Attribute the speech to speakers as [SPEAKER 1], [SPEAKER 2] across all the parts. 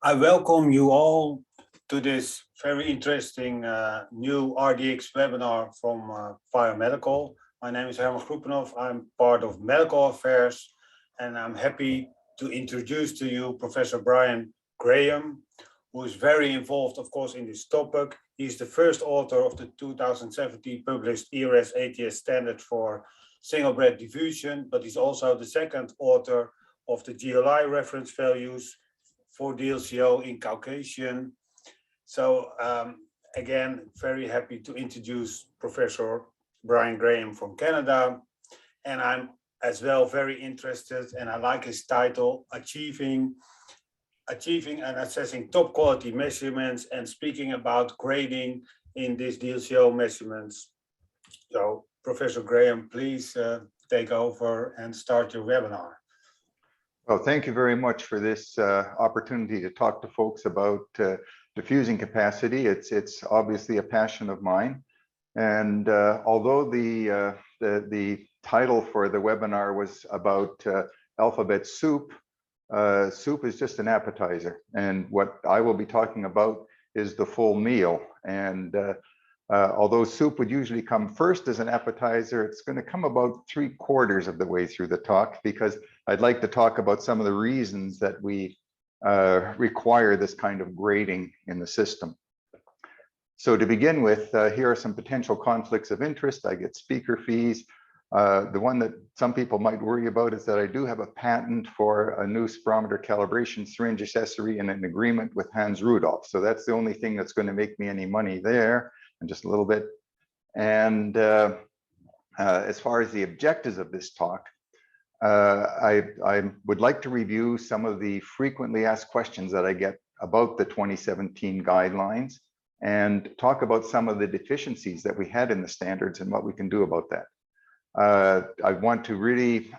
[SPEAKER 1] I welcome you all to this very interesting new RDX webinar from Biomedical. My name is Herman Groepenhoff. I'm part of Medical Affairs, and I'm happy to introduce to you Professor Brian Graham, who is very involved, of course, in this topic. He's the first author of the 2017 published ERS ATS standard for single breath diffusion, but he's also the second author of the GLI reference values for DLCO in Caucasian. So again, very happy to introduce Professor Brian Graham from Canada. And I'm as well very interested, and I like his title, Achieving and Assessing Top Quality Measurements and speaking about grading in these DLCO measurements. So Professor Graham, please take over and start your webinar.
[SPEAKER 2] Well, thank you very much for this opportunity to talk to folks about diffusing capacity. It's obviously a passion of mine. And although the title for the webinar was about alphabet soup, soup is just an appetizer. And what I will be talking about is the full meal. And although soup would usually come first as an appetizer, it's going to come about 3/4 of the way through the talk, because I'd like to talk about some of the reasons that we require this kind of grading in the system. So to begin with, here are some potential conflicts of interest. I get speaker fees. The one that some people might worry about is that I do have a patent for a new spirometer calibration syringe accessory and an agreement with Hans Rudolph. So that's the only thing that's going to make me any money there. Just a little bit. And as far as the objectives of this talk, I would like to review some of the frequently asked questions that I get about the 2017 guidelines and talk about some of the deficiencies that we had in the standards and what we can do about that. I want to really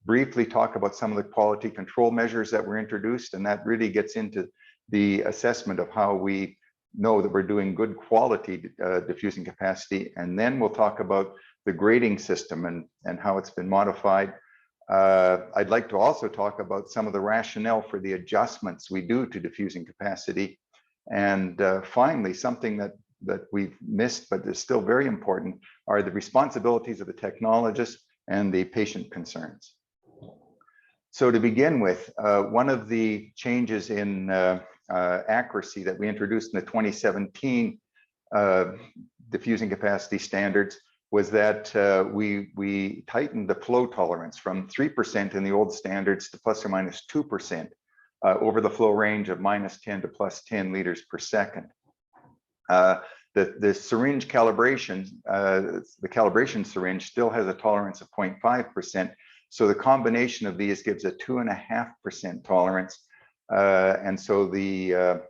[SPEAKER 2] briefly talk about some of the quality control measures that were introduced, and that really gets into the assessment of how we know that we're doing good quality diffusing capacity. And then we'll talk about the grading system and how it's been modified. I'd like to also talk about some of the rationale for the adjustments we do to diffusing capacity. And finally, something that we've missed, but is still very important, are the responsibilities of the technologist and the patient concerns. So to begin with, one of the changes in accuracy that we introduced in the 2017 diffusing capacity standards was that we tightened the flow tolerance from 3% in the old standards to ±2% over the flow range of -10 to +10 liters per second. The syringe calibration, the calibration syringe still has a tolerance of 0.5%. So the combination of these gives a 2.5% tolerance. And so the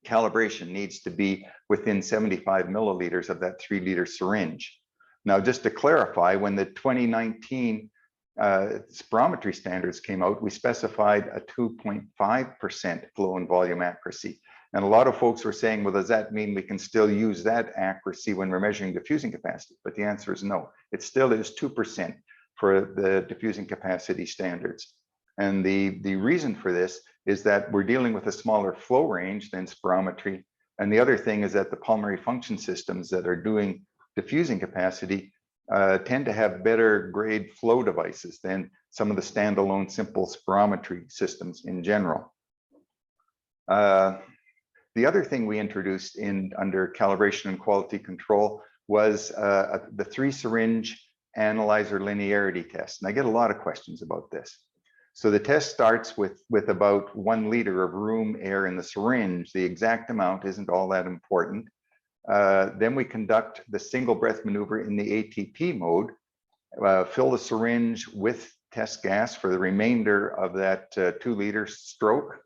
[SPEAKER 2] calibration needs to be within 75 milliliters of that 3-liter syringe. Now, just to clarify, when the 2019 spirometry standards came out, we specified a 2.5% flow and volume accuracy. And a lot of folks were saying, well, does that mean we can still use that accuracy when we're measuring diffusing capacity? But the answer is no. It still is 2% for the diffusing capacity standards. And the reason for this is that we're dealing with a smaller flow range than spirometry. And the other thing is that the pulmonary function systems that are doing diffusing capacity tend to have better grade flow devices than some of the standalone simple spirometry systems in general. The other thing we introduced under calibration and quality control was the 3-syringe analyzer linearity test. And I get a lot of questions about this. So the test starts with about 1 liter of room air in the syringe. The exact amount isn't all that important. Then we conduct the single breath maneuver in the ATP mode, fill the syringe with test gas for the remainder of that 2-liter stroke,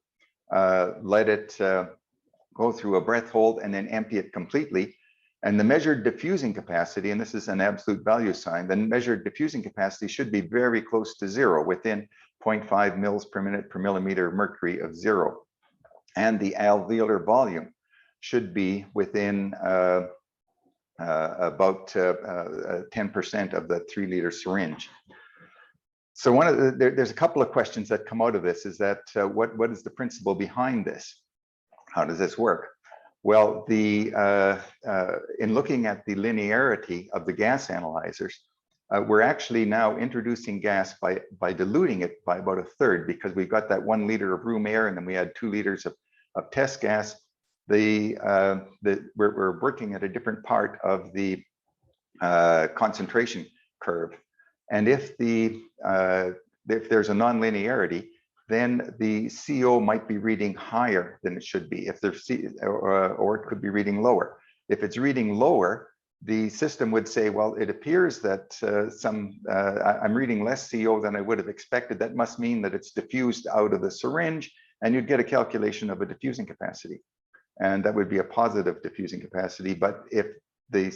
[SPEAKER 2] let it go through a breath hold and then empty it completely. And the measured diffusing capacity, and this is an absolute value sign, the measured diffusing capacity should be very close to 0, within 0.5 mils per minute per millimeter of mercury of 0. And the alveolar volume should be within about 10% of the 3-liter syringe. So there's a couple of questions that come out of this. Is that what is the principle behind this? How does this work? Well, in looking at the linearity of the gas analyzers, we're actually now introducing gas by diluting it by about a third, because we've got that 1 liter of room air and then we had 2 liters of test gas. We're working at a different part of the concentration curve. And if there's a nonlinearity, then the CO might be reading higher than it should be, if there's or it could be reading lower. If it's reading lower, the system would say, well, it appears that I'm reading less CO than I would have expected. That must mean that it's diffused out of the syringe, and you'd get a calculation of a diffusing capacity. And that would be a positive diffusing capacity. But if the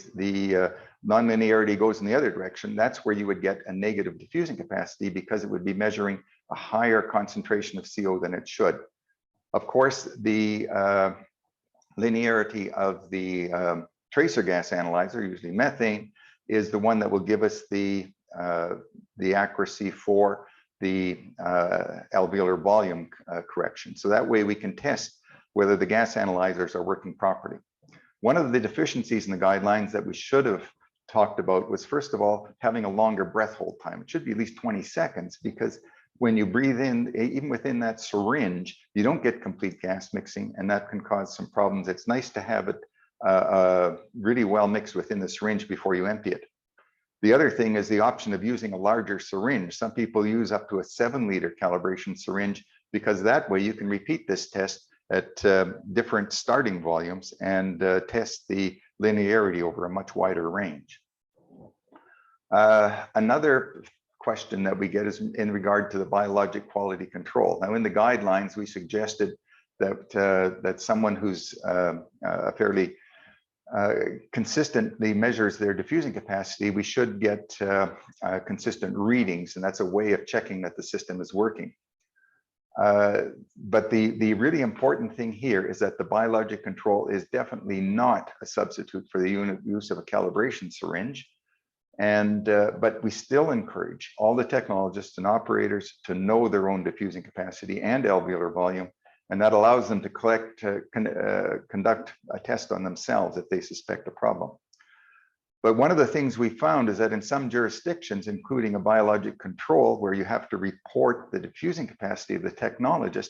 [SPEAKER 2] nonlinearity goes in the other direction, that's where you would get a negative diffusing capacity, because it would be measuring a higher concentration of CO than it should. Of course, the linearity of the tracer gas analyzer, usually methane, is the one that will give us the accuracy for the alveolar volume correction. So that way we can test whether the gas analyzers are working properly. One of the deficiencies in the guidelines that we should have talked about was, first of all, having a longer breath hold time. It should be at least 20 seconds, because when you breathe in, even within that syringe, you don't get complete gas mixing, and that can cause some problems. It's nice to have it really well mixed within the syringe before you empty it. The other thing is the option of using a larger syringe. Some people use up to a 7-liter calibration syringe, because that way you can repeat this test at different starting volumes and test the linearity over a much wider range. Another question that we get is in regard to the biologic quality control. Now, in the guidelines, we suggested that someone who's fairly consistently measures their diffusing capacity, we should get consistent readings, and that's a way of checking that the system is working. But the really important thing here is that the biologic control is definitely not a substitute for the use of a calibration syringe. And but we still encourage all the technologists and operators to know their own diffusing capacity and alveolar volume, and that allows them to conduct a test on themselves if they suspect a problem. But one of the things we found is that in some jurisdictions, including a biologic control where you have to report the diffusing capacity of the technologist,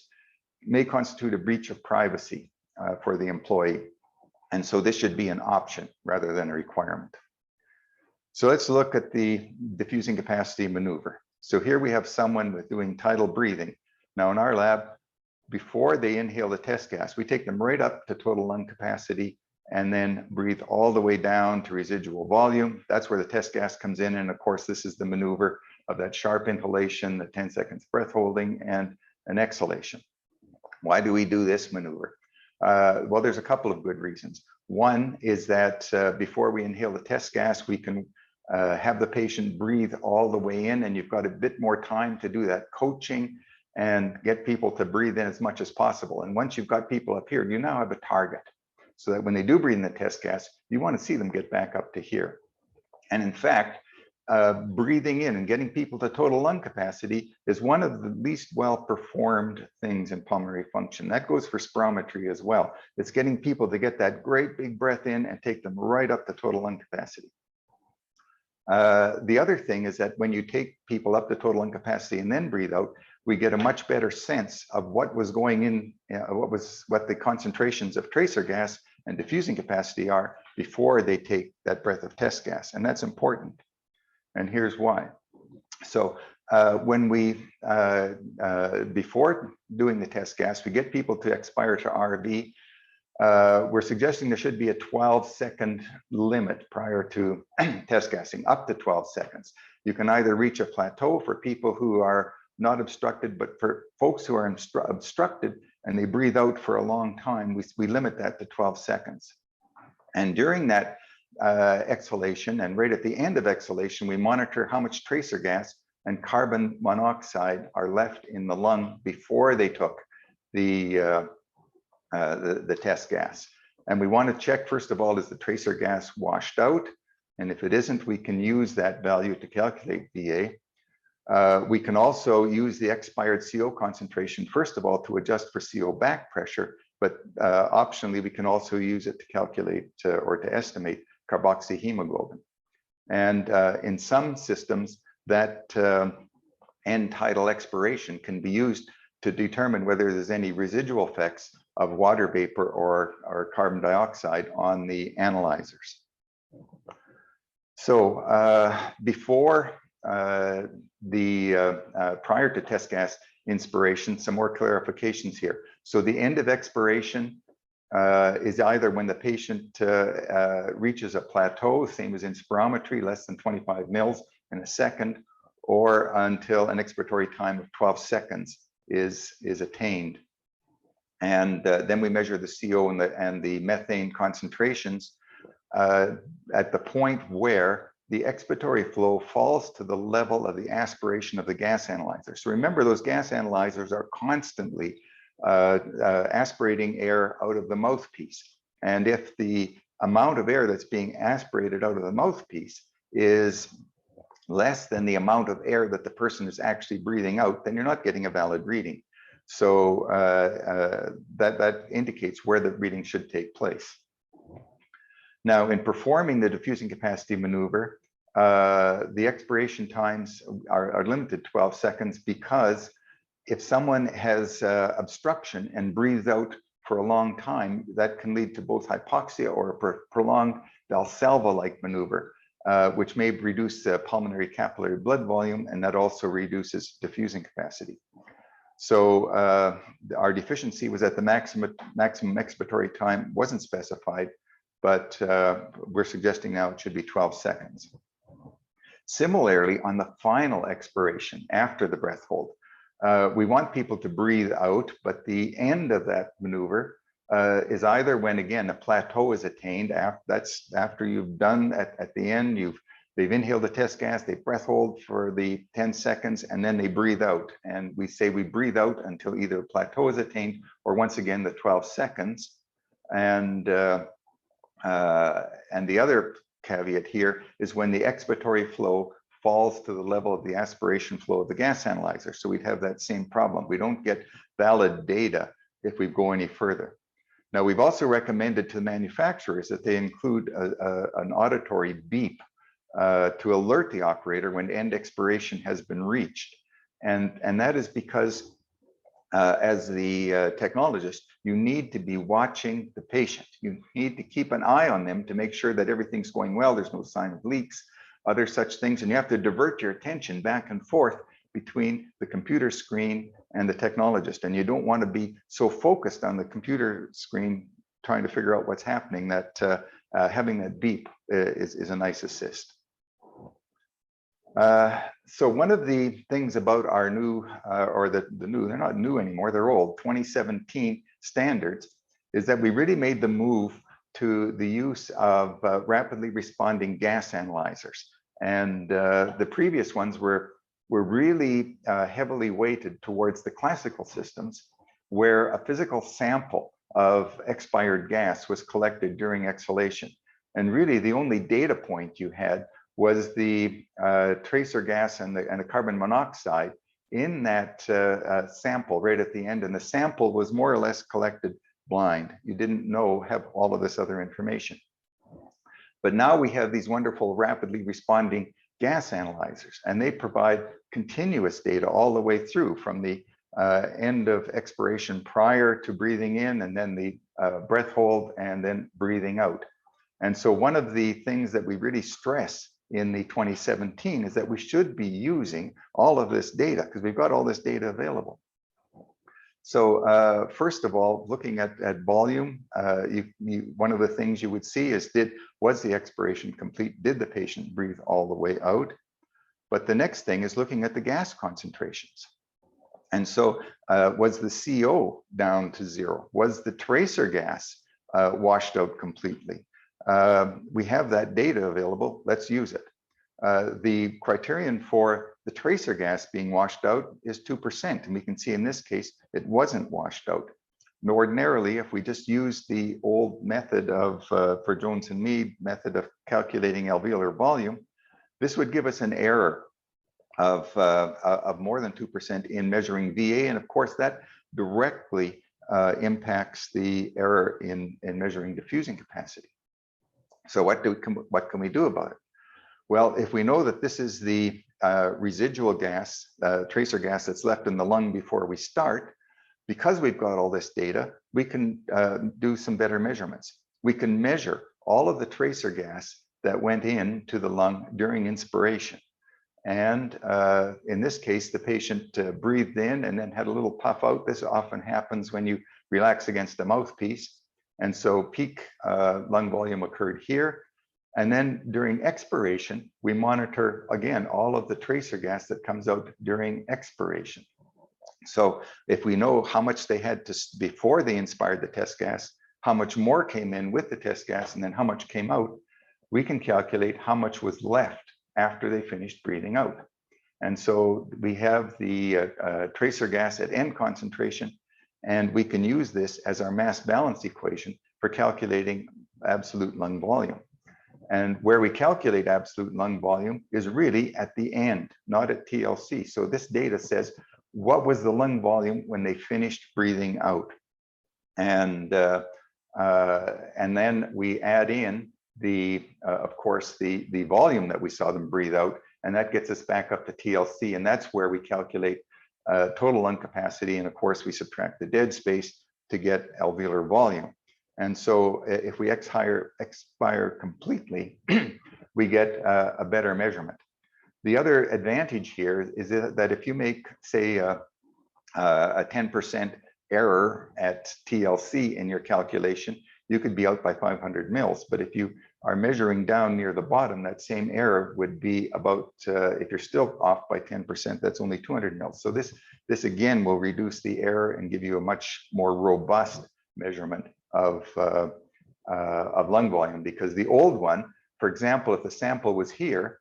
[SPEAKER 2] may constitute a breach of privacy for the employee. And so this should be an option rather than a requirement. So let's look at the diffusing capacity maneuver. So here we have someone with doing tidal breathing. Now in our lab, before they inhale the test gas, we take them right up to total lung capacity and then breathe all the way down to residual volume. That's where the test gas comes in. And of course, this is the maneuver of that sharp inhalation, the 10 seconds breath holding, and an exhalation. Why do we do this maneuver? Well, there's a couple of good reasons. One is that before we inhale the test gas, we can have the patient breathe all the way in, and you've got a bit more time to do that coaching and get people to breathe in as much as possible. And once you've got people up here, you now have a target, so that when they do breathe in the test gas, you want to see them get back up to here. And in fact, breathing in and getting people to total lung capacity is one of the least well-performed things in pulmonary function. That goes for spirometry as well. It's getting people to get that great big breath in and take them right up to total lung capacity. The other thing is that when you take people up to total lung capacity and then breathe out, we get a much better sense of what was going in, what the concentrations of tracer gas and diffusing capacity are before they take that breath of test gas. And that's important. And here's why. So when we, before doing the test gas, we get people to expire to RV. We're suggesting there should be a 12-second limit prior to test gassing, up to 12 seconds. You can either reach a plateau for people who are not obstructed, but for folks who are obstructed and they breathe out for a long time, we limit that to 12 seconds. And during that exhalation, and right at the end of exhalation, we monitor how much tracer gas and carbon monoxide are left in the lung before they took the test gas. And we want to check, first of all, is the tracer gas washed out? And if it isn't, we can use that value to calculate VA. We can also use the expired CO concentration, first of all, to adjust for CO back pressure, but optionally, we can also use it to calculate or to estimate carboxyhemoglobin. And in some systems, that end tidal expiration can be used to determine whether there's any residual effects of water vapor or carbon dioxide on the analyzers. So before prior to test gas inspiration, some more clarifications here. So the end of expiration is either when the patient reaches a plateau, same as in spirometry, less than 25 mils in a second, or until an expiratory time of 12 seconds is attained. And then we measure the CO and the methane concentrations at the point where the expiratory flow falls to the level of the aspiration of the gas analyzer. So remember, those gas analyzers are constantly aspirating air out of the mouthpiece. And if the amount of air that's being aspirated out of the mouthpiece is less than the amount of air that the person is actually breathing out, then you're not getting a valid reading. So that indicates where the reading should take place. Now, in performing the diffusing capacity maneuver, the expiration times are limited to 12 seconds because if someone has obstruction and breathes out for a long time, that can lead to both hypoxia or a prolonged Valsalva-like maneuver, which may reduce pulmonary capillary blood volume, and that also reduces diffusing capacity. So our deficiency was that the maximum expiratory time wasn't specified, but we're suggesting now it should be 12 seconds. Similarly, on the final expiration after the breath hold, we want people to breathe out, but the end of that maneuver is either when, again, a plateau is attained. That's after you've done at the end, they've inhaled the test gas, they breath hold for the 10 seconds, and then they breathe out. And we say we breathe out until either a plateau is attained or once again the 12 seconds. And the other caveat here is when the expiratory flow falls to the level of the aspiration flow of the gas analyzer. So we'd have that same problem. We don't get valid data if we go any further. Now, we've also recommended to the manufacturers that they include an auditory beep to alert the operator when end expiration has been reached. And that is because as the technologist, you need to be watching the patient. You need to keep an eye on them to make sure that everything's going well. There's no sign of leaks, other such things. And you have to divert your attention back and forth between the computer screen and the technologist. And you don't want to be so focused on the computer screen trying to figure out what's happening that having that beep is a nice assist. So one of the things about our new, they're not new anymore, they're old, 2017 standards, is that we really made the move to the use of rapidly responding gas analyzers. And the previous ones were really heavily weighted towards the classical systems, where a physical sample of expired gas was collected during exhalation. And really the only data point you had was the tracer gas and the carbon monoxide in that sample right at the end. And the sample was more or less collected blind. You didn't have all of this other information. But now we have these wonderful rapidly responding gas analyzers, and they provide continuous data all the way through from the end of expiration prior to breathing in, and then the breath hold, and then breathing out. And so one of the things that we really stress in the 2017 is that we should be using all of this data because we've got all this data available. So first of all, looking at volume, one of the things you would see is was the expiration complete? Did the patient breathe all the way out? But the next thing is looking at the gas concentrations. And so was the CO down to 0? Was the tracer gas washed out completely? We have that data available. Let's use it. The criterion for the tracer gas being washed out is 2%. And we can see in this case, it wasn't washed out. And ordinarily, if we just use the old method of, for Jones and Mead method of calculating alveolar volume, this would give us an error of more than 2% in measuring VA. And of course, that directly impacts the error in measuring diffusing capacity. So what can we do about it? Well, if we know that this is the residual gas, tracer gas that's left in the lung before we start, because we've got all this data, we can do some better measurements. We can measure all of the tracer gas that went into the lung during inspiration. And in this case, the patient breathed in and then had a little puff out. This often happens when you relax against the mouthpiece. And so peak lung volume occurred here. And then during expiration, we monitor, again, all of the tracer gas that comes out during expiration. So if we know how much they had to, before they inspired the test gas, how much more came in with the test gas, and then how much came out, we can calculate how much was left after they finished breathing out. And so we have the tracer gas at end concentration, and we can use this as our mass balance equation for calculating absolute lung volume. And where we calculate absolute lung volume is really at the end, not at TLC. So this data says, what was the lung volume when they finished breathing out? And then we add in the, of course, the volume that we saw them breathe out, and that gets us back up to TLC, and that's where we calculate total lung capacity, and of course we subtract the dead space to get alveolar volume. And so if we expire completely, we get a better measurement. The other advantage here is that if you make, say, a 10% error at TLC in your calculation, you could be out by 500 mils. But if you are measuring down near the bottom, that same error would be about, if you're still off by 10%, that's only 200 mils. So this again will reduce the error and give you a much more robust measurement of lung volume. Because the old one, for example, if the sample was here,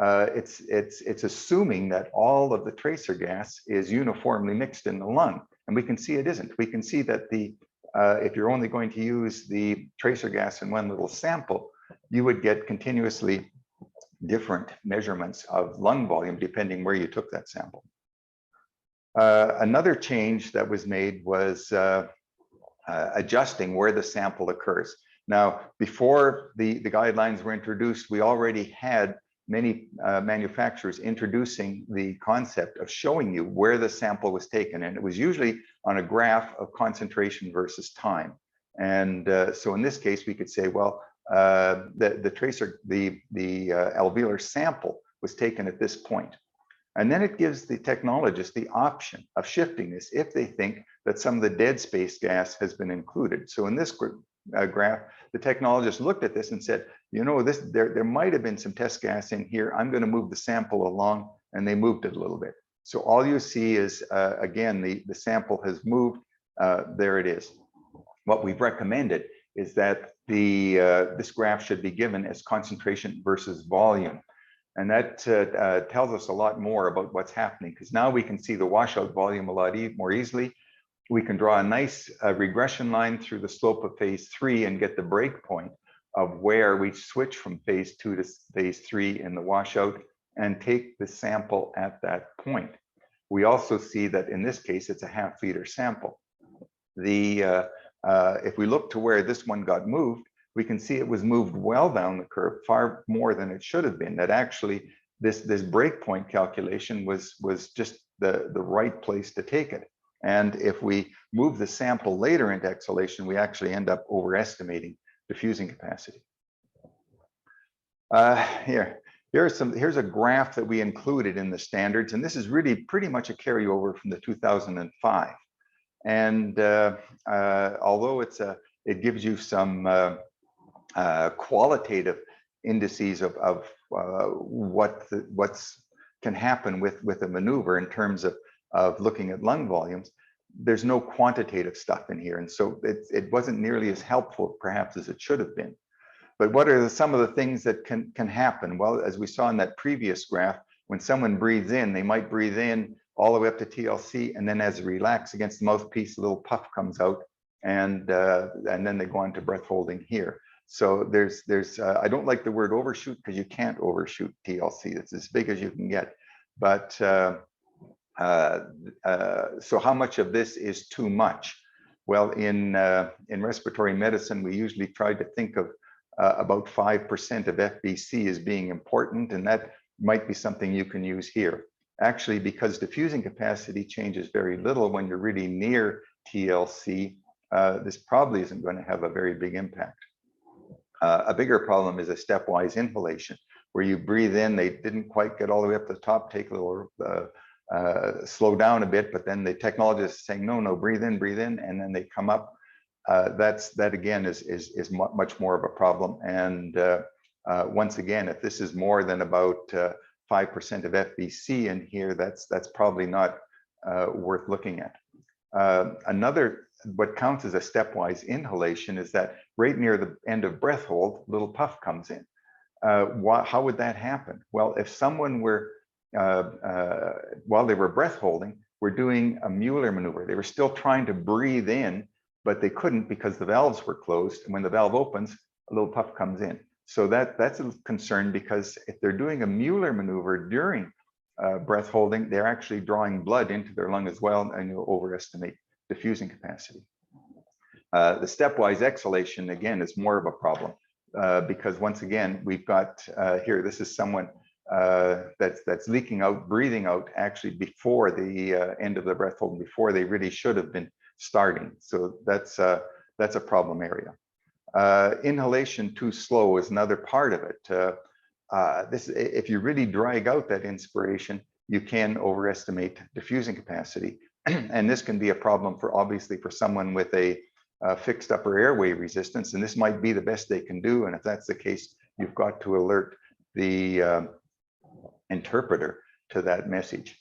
[SPEAKER 2] it's assuming that all of the tracer gas is uniformly mixed in the lung, and we can see it isn't. We can see that the if you're only going to use the tracer gas in one little sample, you would get continuously different measurements of lung volume depending where you took that sample. Another change that was made was adjusting where the sample occurs. Now, before the guidelines were introduced, we already had many manufacturers introducing the concept of showing you where the sample was taken, and it was usually on a graph of concentration versus time. And so in this case, we could say, well, the alveolar sample was taken at this point. And then it gives the technologist the option of shifting this if they think that some of the dead space gas has been included. So in this graph, the technologist looked at this and said, you know, there might have been some test gas in here. I'm going to move the sample along, and they moved it a little bit. So all you see is, again, the sample has moved. There it is. What we've recommended is that this graph should be given as concentration versus volume. And that tells us a lot more about what's happening, because now we can see the washout volume a lot more easily. We can draw a nice regression line through the slope of phase 3 and get the break point of where we switch from phase 2 to phase 3 in the washout and take the sample at that point. We also see that in this case, it's a half-liter sample. If we look to where this one got moved, we can see it was moved well down the curve, far more than it should have been. That actually this breakpoint calculation was just the right place to take it. And if we move the sample later into exhalation, we actually end up overestimating diffusing capacity. Here's a graph that we included in the standards, and this is really pretty much a carryover from the 2005. And although it gives you some qualitative indices of what can happen with a maneuver in terms of looking at lung volumes, there's no quantitative stuff in here. And so it wasn't nearly as helpful perhaps as it should have been. But what are some of the things that can happen? Well, as we saw in that previous graph, when someone breathes in, they might breathe in all the way up to TLC, and then as they relax against the mouthpiece, a little puff comes out, and then they go on to breath holding here. So there's I don't like the word overshoot, because you can't overshoot TLC. It's as big as you can get. But so how much of this is too much? Well, in respiratory medicine, we usually try to think of about 5% of FBC as being important, and that might be something you can use here. Actually, because diffusing capacity changes very little when you're really near TLC, this probably isn't going to have a very big impact. A bigger problem is a stepwise inhalation, where you breathe in, they didn't quite get all the way up to the top, take a little, slow down a bit, but then the technologist is saying, no, breathe in, and then they come up. That again is much more of a problem. And once again, if this is more than about 5% of FBC in here, that's probably not worth looking at. Another, what counts as a stepwise inhalation is that right near the end of breath hold, little puff comes in. How would that happen? Well, if someone were, while they were breath holding, were doing a Mueller maneuver, they were still trying to breathe in, but they couldn't because the valves were closed. And when the valve opens, a little puff comes in. So that's a concern, because if they're doing a Mueller maneuver during breath holding, they're actually drawing blood into their lung as well, and you'll overestimate diffusing capacity. The stepwise exhalation, again, is more of a problem because once again, we've got here, this is someone that's leaking out, breathing out actually before the end of the breath hold, before they really should have been starting. So that's a problem area. Inhalation too slow is another part of it. If you really drag out that inspiration, you can overestimate diffusing capacity. And this can be a problem for, obviously, for someone with a fixed upper airway resistance, and this might be the best they can do. And if that's the case, you've got to alert the interpreter to that message.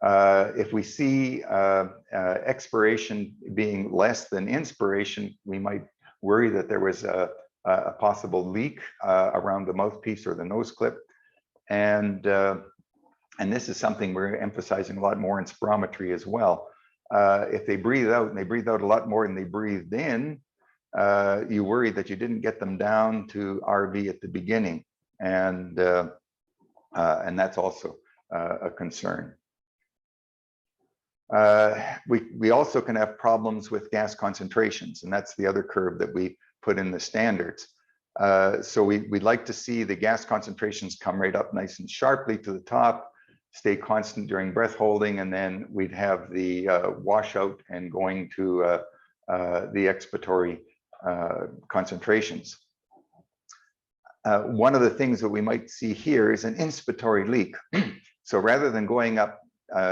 [SPEAKER 2] If we see expiration being less than inspiration, we might worry that there was a possible leak around the mouthpiece or the nose clip. And this is something we're emphasizing a lot more in spirometry as well. If they breathe out and they breathe out a lot more than they breathed in, you worry that you didn't get them down to RV at the beginning. And that's also a concern. We also can have problems with gas concentrations, and that's the other curve that we put in the standards. So we'd like to see the gas concentrations come right up nice and sharply to the top, stay constant during breath holding, and then we'd have the washout and going to the expiratory concentrations. One of the things that we might see here is an inspiratory leak. So rather than going up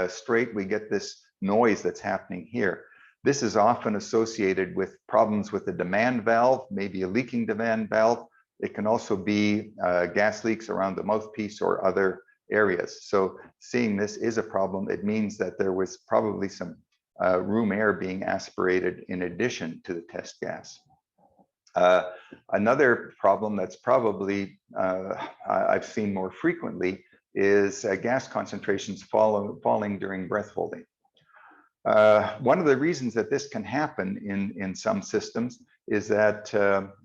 [SPEAKER 2] straight, we get this noise that's happening here. This is often associated with problems with the demand valve, maybe a leaking demand valve. It can also be gas leaks around the mouthpiece or other areas. So seeing this is a problem. It means that there was probably some room air being aspirated in addition to the test gas. Another problem that's probably I've seen more frequently is gas concentrations falling during breath holding. One of the reasons that this can happen in some systems is that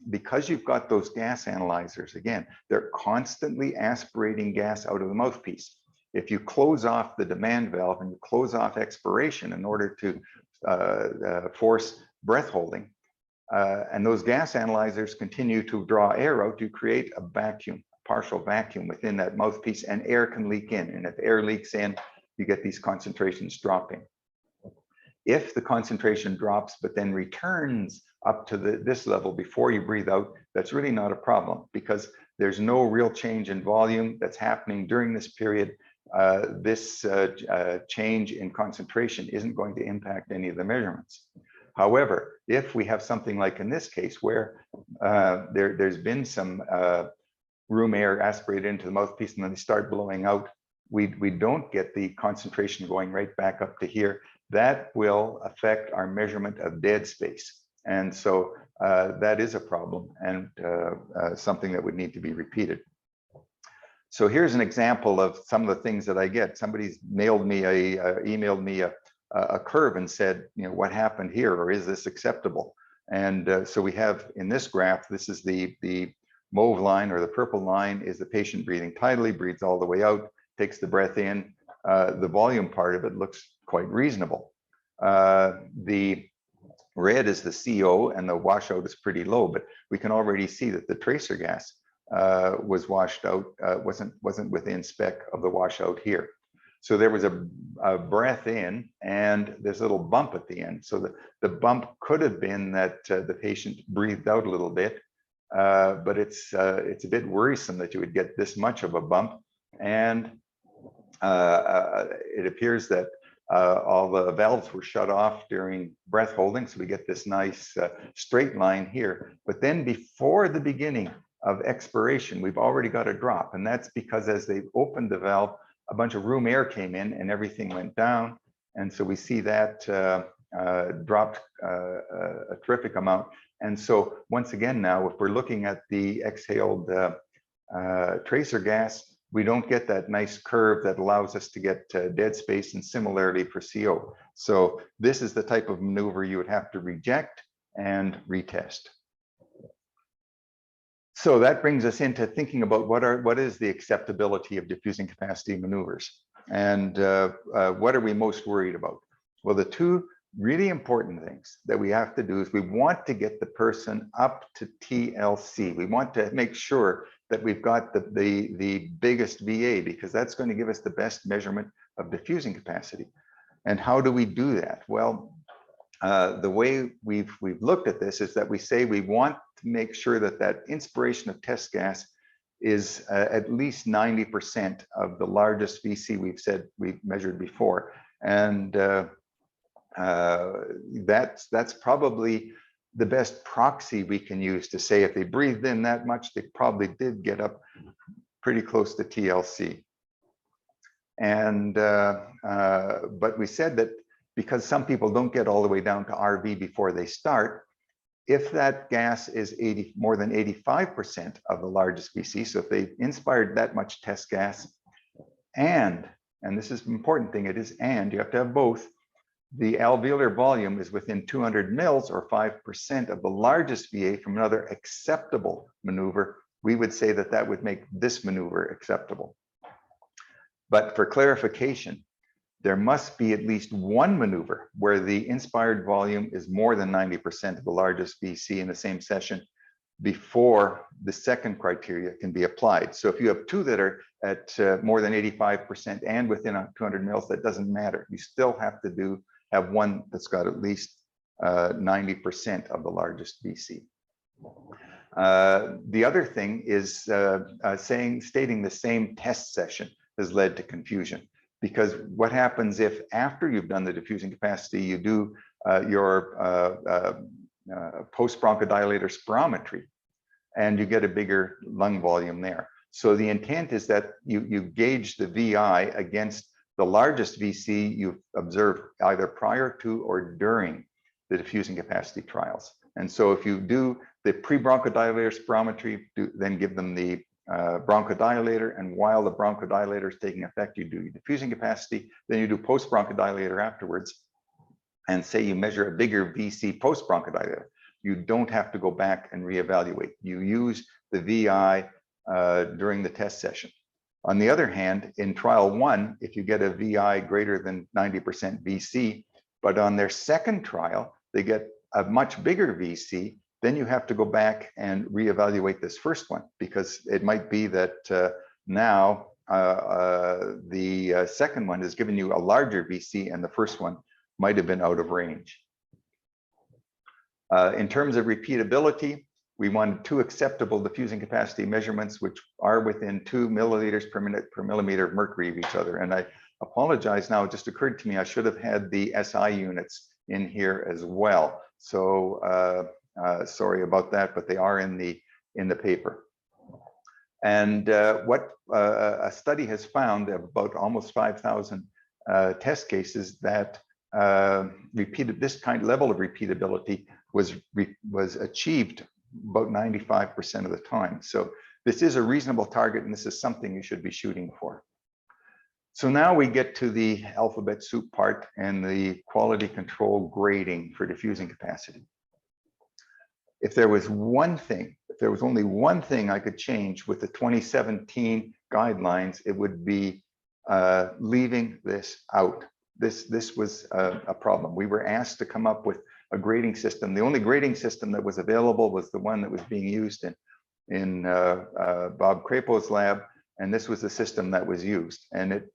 [SPEAKER 2] because you've got those gas analyzers, again, they're constantly aspirating gas out of the mouthpiece. If you close off the demand valve and you close off expiration in order to force breath holding, and those gas analyzers continue to draw air out, you create a vacuum, partial vacuum within that mouthpiece, and air can leak in. And if air leaks in, you get these concentrations dropping. If the concentration drops, but then returns up to this level before you breathe out, that's really not a problem because there's no real change in volume that's happening during this period. This change in concentration isn't going to impact any of the measurements. However, if we have something like in this case where there's been some room air aspirated into the mouthpiece and then they start blowing out, we don't get the concentration going right back up to here. That will affect our measurement of dead space. And so that is a problem and something that would need to be repeated. So here's an example of some of the things that I get. Somebody's emailed me a curve and said, you know, what happened here, or is this acceptable? And so we have in this graph, this is the mauve line, or the purple line is the patient breathing tidally, breathes all the way out, takes the breath in, the volume part of it looks quite reasonable. The red is the CO and the washout is pretty low, but we can already see that the tracer gas was washed out, wasn't within spec of the washout here. So there was a breath in and there's a little bump at the end. So the bump could have been that the patient breathed out a little bit, but it's a bit worrisome that you would get this much of a bump. And it appears that all the valves were shut off during breath holding. So we get this nice straight line here. But then before the beginning of expiration, we've already got a drop. And that's because as they opened the valve, a bunch of room air came in and everything went down. And so we see that dropped a terrific amount. And so once again, now, if we're looking at the exhaled tracer gas, we don't get that nice curve that allows us to get dead space, and similarly for CO. So this is the type of maneuver you would have to reject and retest. So that brings us into thinking about what is the acceptability of diffusing capacity maneuvers, and what are we most worried about? Well, the two really important things that we have to do is we want to get the person up to TLC. We want to make sure that we've got the biggest VA, because that's going to give us the best measurement of diffusing capacity. And how do we do that? Well, the way we've looked at this is that we say we want to make sure that that inspiration of test gas is at least 90% of the largest VC we've measured before. And that's probably the best proxy we can use to say if they breathed in that much, they probably did get up pretty close to TLC. And but we said that because some people don't get all the way down to RV before they start, if that gas is more than 85% of the largest VC, so if they inspired that much test gas, and this is an important thing, it is and, you have to have both, the alveolar volume is within 200 mils or 5% of the largest VA from another acceptable maneuver, we would say that that would make this maneuver acceptable. But for clarification, there must be at least one maneuver where the inspired volume is more than 90% of the largest VC in the same session before the second criteria can be applied. So if you have two that are at more than 85% and within 200 mils, that doesn't matter. You still have to have one that's got at least 90% of the largest VC. The other thing is stating the same test session has led to confusion. Because what happens if after you've done the diffusing capacity, you do your post-bronchodilator spirometry and you get a bigger lung volume there. So the intent is that you gauge the VI against the largest VC you've observed either prior to or during the diffusing capacity trials. And so if you do the pre-bronchodilator spirometry, then give them the bronchodilator, and while the bronchodilator is taking effect, you do your diffusing capacity, then you do post-bronchodilator afterwards, and say you measure a bigger VC post-bronchodilator. You don't have to go back and reevaluate. You use the VI during the test session. On the other hand, in trial 1, if you get a VI greater than 90% VC, but on their second trial, they get a much bigger VC, then you have to go back and reevaluate this first one, because it might be that now the second one has given you a larger VC and the first one might have been out of range. In terms of repeatability, we wanted 2 acceptable diffusing capacity measurements, which are within 2 milliliters per minute per millimeter of mercury of each other. And I apologize now, it just occurred to me I should have had the SI units in here as well. So sorry about that, but they are in the paper. And what a study has found, about almost 5,000 test cases, that this kind of level of repeatability was achieved about 95% of the time. So this is a reasonable target, and this is something you should be shooting for. So now we get to the alphabet soup part and the quality control grading for diffusing capacity. If there was only one thing I could change with the 2017 guidelines, it would be leaving this out. This was a problem. We were asked to come up with a grading system. The only grading system that was available was the one that was being used in Bob Crapo's lab, and this was the system that was used. And it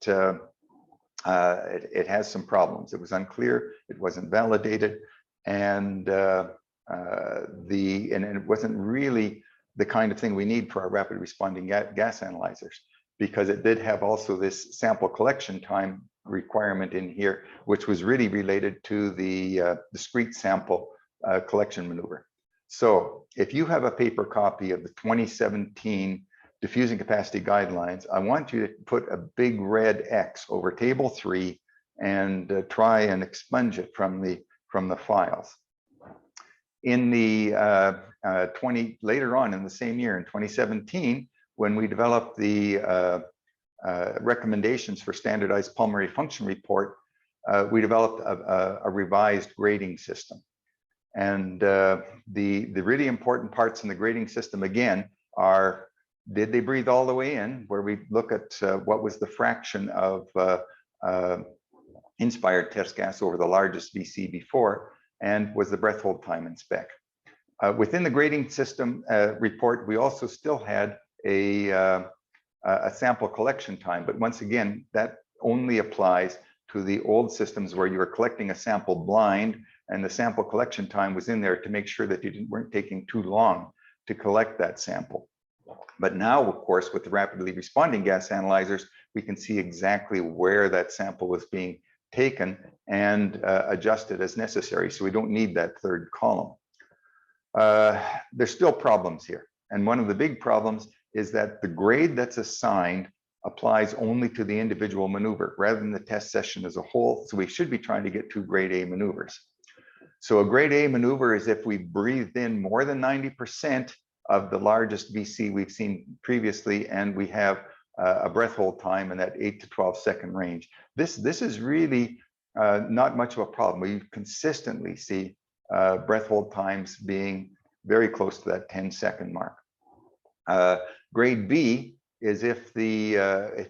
[SPEAKER 2] has some problems. It was unclear, it wasn't validated, and it wasn't really the kind of thing we need for our rapid responding gas analyzers, because it did have also this sample collection time requirement in here, which was really related to the discrete sample collection maneuver. So if you have a paper copy of the 2017 diffusing capacity guidelines, I want you to put a big red X over table 3 and try and expunge it from the files. In the later on in the same year, in 2017, when we developed the recommendations for standardized pulmonary function report, we developed a revised grading system. And the really important parts in the grading system, again, are, did they breathe all the way in, where we look at what was the fraction of inspired test gas over the largest VC before, and was the breath hold time in spec. Within the grading system report, we also still had a sample collection time, but once again, that only applies to the old systems where you were collecting a sample blind, and the sample collection time was in there to make sure that you weren't taking too long to collect that sample. But now, of course, with the rapidly responding gas analyzers, we can see exactly where that sample was being taken and adjusted as necessary. So we don't need that third column. There's still problems here. And one of the big problems is that the grade that's assigned applies only to the individual maneuver rather than the test session as a whole. So we should be trying to get 2 grade A maneuvers. So a grade A maneuver is if we breathed in more than 90% of the largest VC we've seen previously, and we have a breath hold time in that 8 to 12 second range. This is really not much of a problem. We consistently see breath hold times being very close to that 10-second mark. Grade B is if we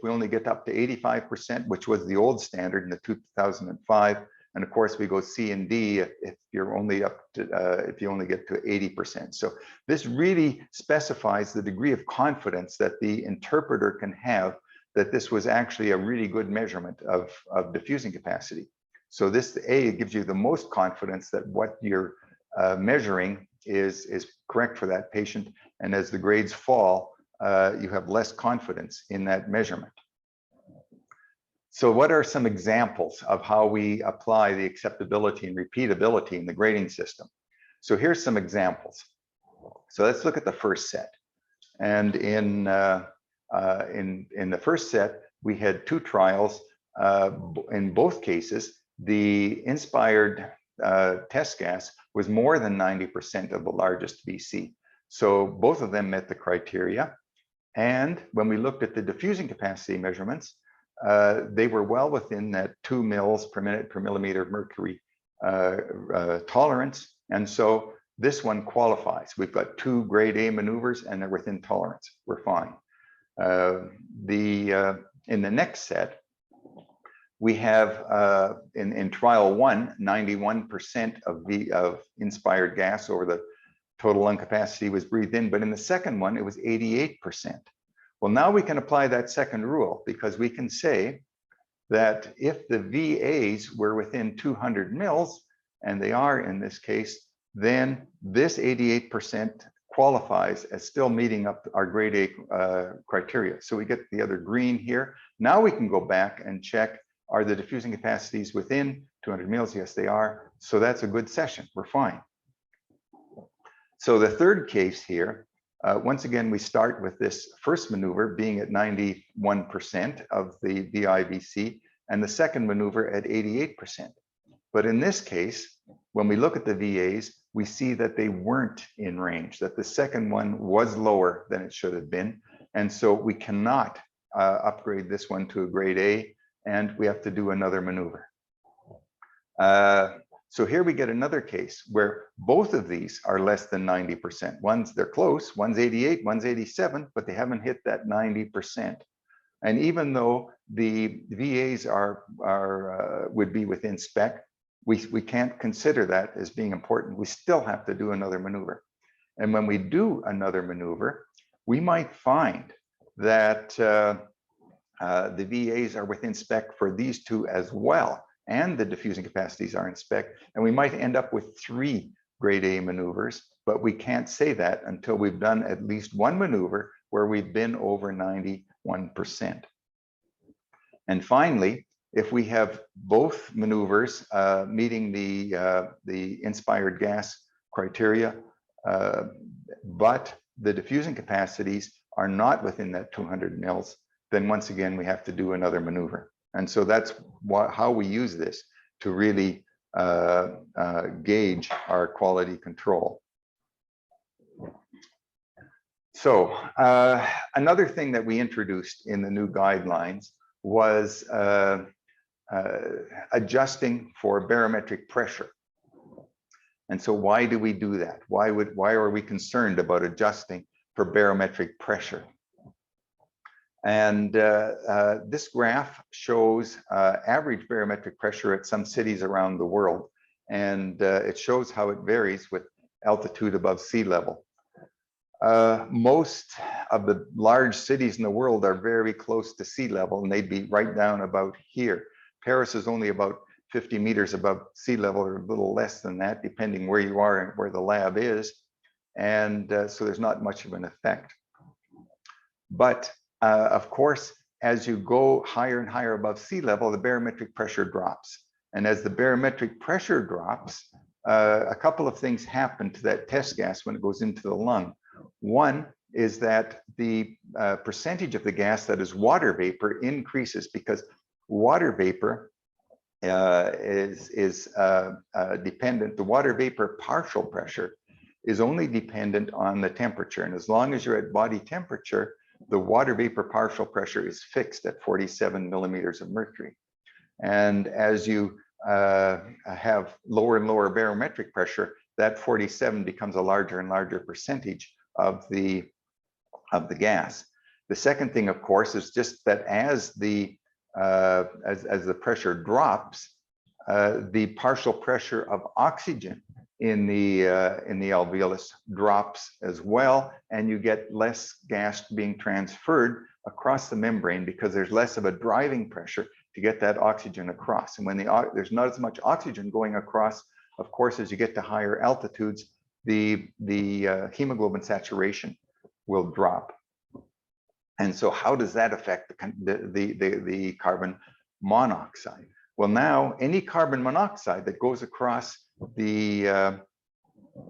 [SPEAKER 2] only get up to 85%, which was the old standard in the 2005, and of course we go C and D if you're only up to if you only get to 80%. So this really specifies the degree of confidence that the interpreter can have that this was actually a really good measurement of diffusing capacity. So this A gives you the most confidence that what you're measuring is correct for that patient, and as the grades fall, you have less confidence in that measurement. So what are some examples of how we apply the acceptability and repeatability in the grading system? So here's some examples. So let's look at the first set. And in the first set, we had 2 trials. In both cases, the inspired test gas was more than 90% of the largest VC. So both of them met the criteria. And when we looked at the diffusing capacity measurements, they were well within that 2 mils per minute per millimeter of mercury tolerance. And so this one qualifies. We've got 2 grade A maneuvers and they're within tolerance. We're fine. In the next set, we have in trial 1, 91% of inspired gas over the total lung capacity was breathed in, but in the second one, it was 88%. Well, now we can apply that second rule, because we can say that if the VAs were within 200 mils, and they are in this case, then this 88% qualifies as still meeting up our grade A criteria. So we get the other green here. Now we can go back and check, are the diffusing capacities within 200 mils? Yes, they are. So that's a good session. We're fine. So the third case here, once again, we start with this first maneuver being at 91% of the VIVC and the second maneuver at 88%. But in this case, when we look at the VAs, we see that they weren't in range, that the second one was lower than it should have been. And so we cannot upgrade this one to a grade A, and we have to do another maneuver. So here we get another case where both of these are less than 90%. They're close, one's 88, one's 87, but they haven't hit that 90%. And even though the VAs would be within spec, we can't consider that as being important. We still have to do another maneuver. And when we do another maneuver, we might find that the VAs are within spec for these two as well, and the diffusing capacities are in spec, and we might end up with 3 grade A maneuvers, but we can't say that until we've done at least one maneuver where we've been over 91%. And finally, if we have both maneuvers meeting the inspired gas criteria, but the diffusing capacities are not within that 200 mils, then once again, we have to do another maneuver. And so that's how we use this to really gauge our quality control. So another thing that we introduced in the new guidelines was adjusting for barometric pressure. And so why do we do that? Why are we concerned about adjusting for barometric pressure? And this graph shows average barometric pressure at some cities around the world. And it shows how it varies with altitude above sea level. Most of the large cities in the world are very close to sea level, and they'd be right down about here. Paris is only about 50 meters above sea level, or a little less than that, depending where you are and where the lab is. And so there's not much of an effect. But of course, as you go higher and higher above sea level, the barometric pressure drops. And as the barometric pressure drops, a couple of things happen to that test gas when it goes into the lung. One is that the percentage of the gas that is water vapor increases, because water vapor is dependent. The water vapor partial pressure is only dependent on the temperature. And as long as you're at body temperature, the water vapor partial pressure is fixed at 47 millimeters of mercury. And as you have lower and lower barometric pressure, that 47 becomes a larger and larger percentage of the gas. The second thing, of course, is just that as the pressure drops, the partial pressure of oxygen in the alveolus drops as well, and you get less gas being transferred across the membrane because there's less of a driving pressure to get that oxygen across. And when there's not as much oxygen going across, of course, as you get to higher altitudes, the hemoglobin saturation will drop. And so how does that affect the carbon monoxide? Well, now any carbon monoxide that goes across the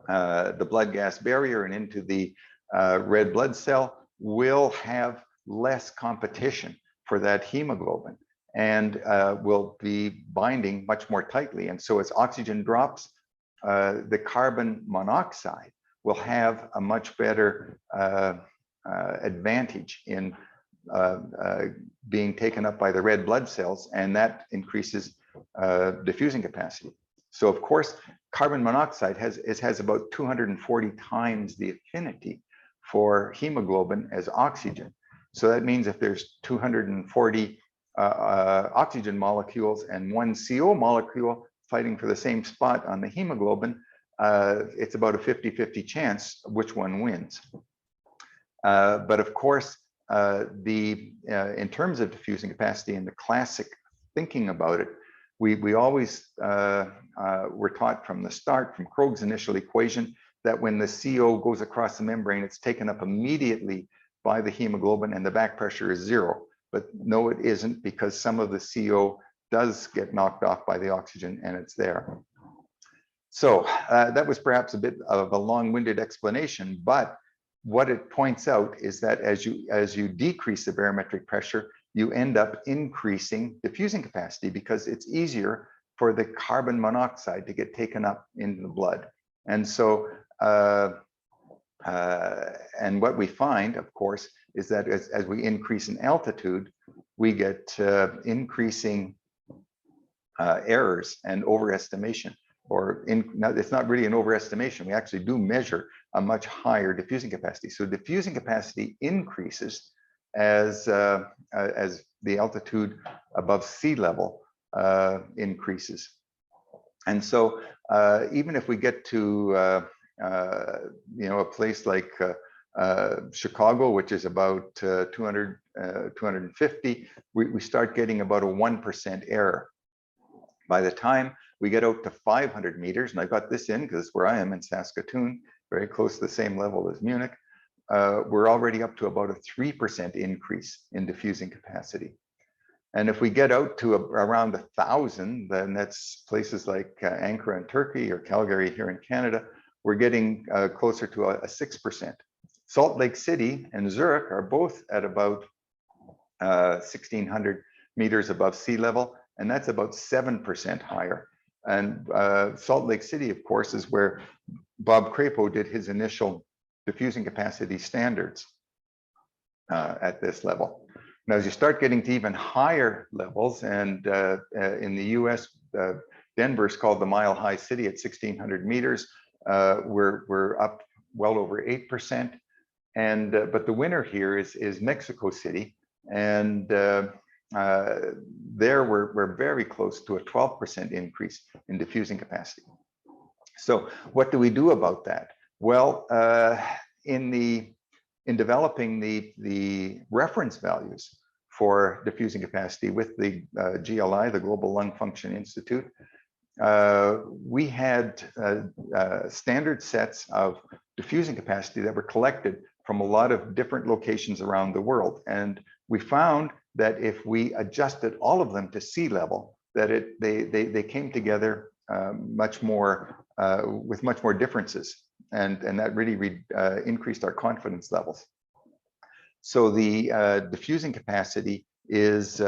[SPEAKER 2] blood gas barrier and into the red blood cell will have less competition for that hemoglobin, and will be binding much more tightly. And so as oxygen drops, the carbon monoxide will have a much better advantage in being taken up by the red blood cells, and that increases diffusing capacity. So of course, carbon monoxide has about 240 times the affinity for hemoglobin as oxygen. So that means if there's 240 oxygen molecules and 1 CO molecule fighting for the same spot on the hemoglobin, it's about a 50-50 chance which one wins. But of course, in terms of diffusing capacity and the classic thinking about it, we always were taught from the start, from Krog's initial equation, that when the CO goes across the membrane, it's taken up immediately by the hemoglobin and the back pressure is 0. But no, it isn't, because some of the CO does get knocked off by the oxygen and it's there. So that was perhaps a bit of a long-winded explanation, but what it points out is that as you decrease the barometric pressure, you end up increasing diffusing capacity, because it's easier for the carbon monoxide to get taken up into the blood. And so, and what we find, of course, is that as we increase in altitude, we get increasing errors and overestimation. It's not really an overestimation. We actually do measure a much higher diffusing capacity. So diffusing capacity increases as the altitude above sea level increases. And so even if we get to a place like Chicago, which is about 200, 250, we start getting about a 1% error. By the time we get out to 500 meters, and I got this in because where I am in Saskatoon, very close to the same level as Munich, we're already up to about a 3% increase in diffusing capacity. And if we get out to around 1,000, then that's places like Ankara in Turkey or Calgary here in Canada, we're getting closer to a 6%. Salt Lake City and Zurich are both at about 1,600 meters above sea level, and that's about 7% higher. And Salt Lake City, of course, is where Bob Crapo did his initial diffusing capacity standards at this level. Now, as you start getting to even higher levels, and in the US, Denver is called the Mile High City at 1,600 meters. We're up well over 8%. And but the winner here is Mexico City, and there we're very close to a 12% increase in diffusing capacity. So what do we do about that? Well, in developing the reference values for diffusing capacity with the GLI, the Global Lung Function Institute, we had standard sets of diffusing capacity that were collected from a lot of different locations around the world. And we found that if we adjusted all of them to sea level, that they came together much more with much more differences. And that really increased our confidence levels. So the diffusing capacity is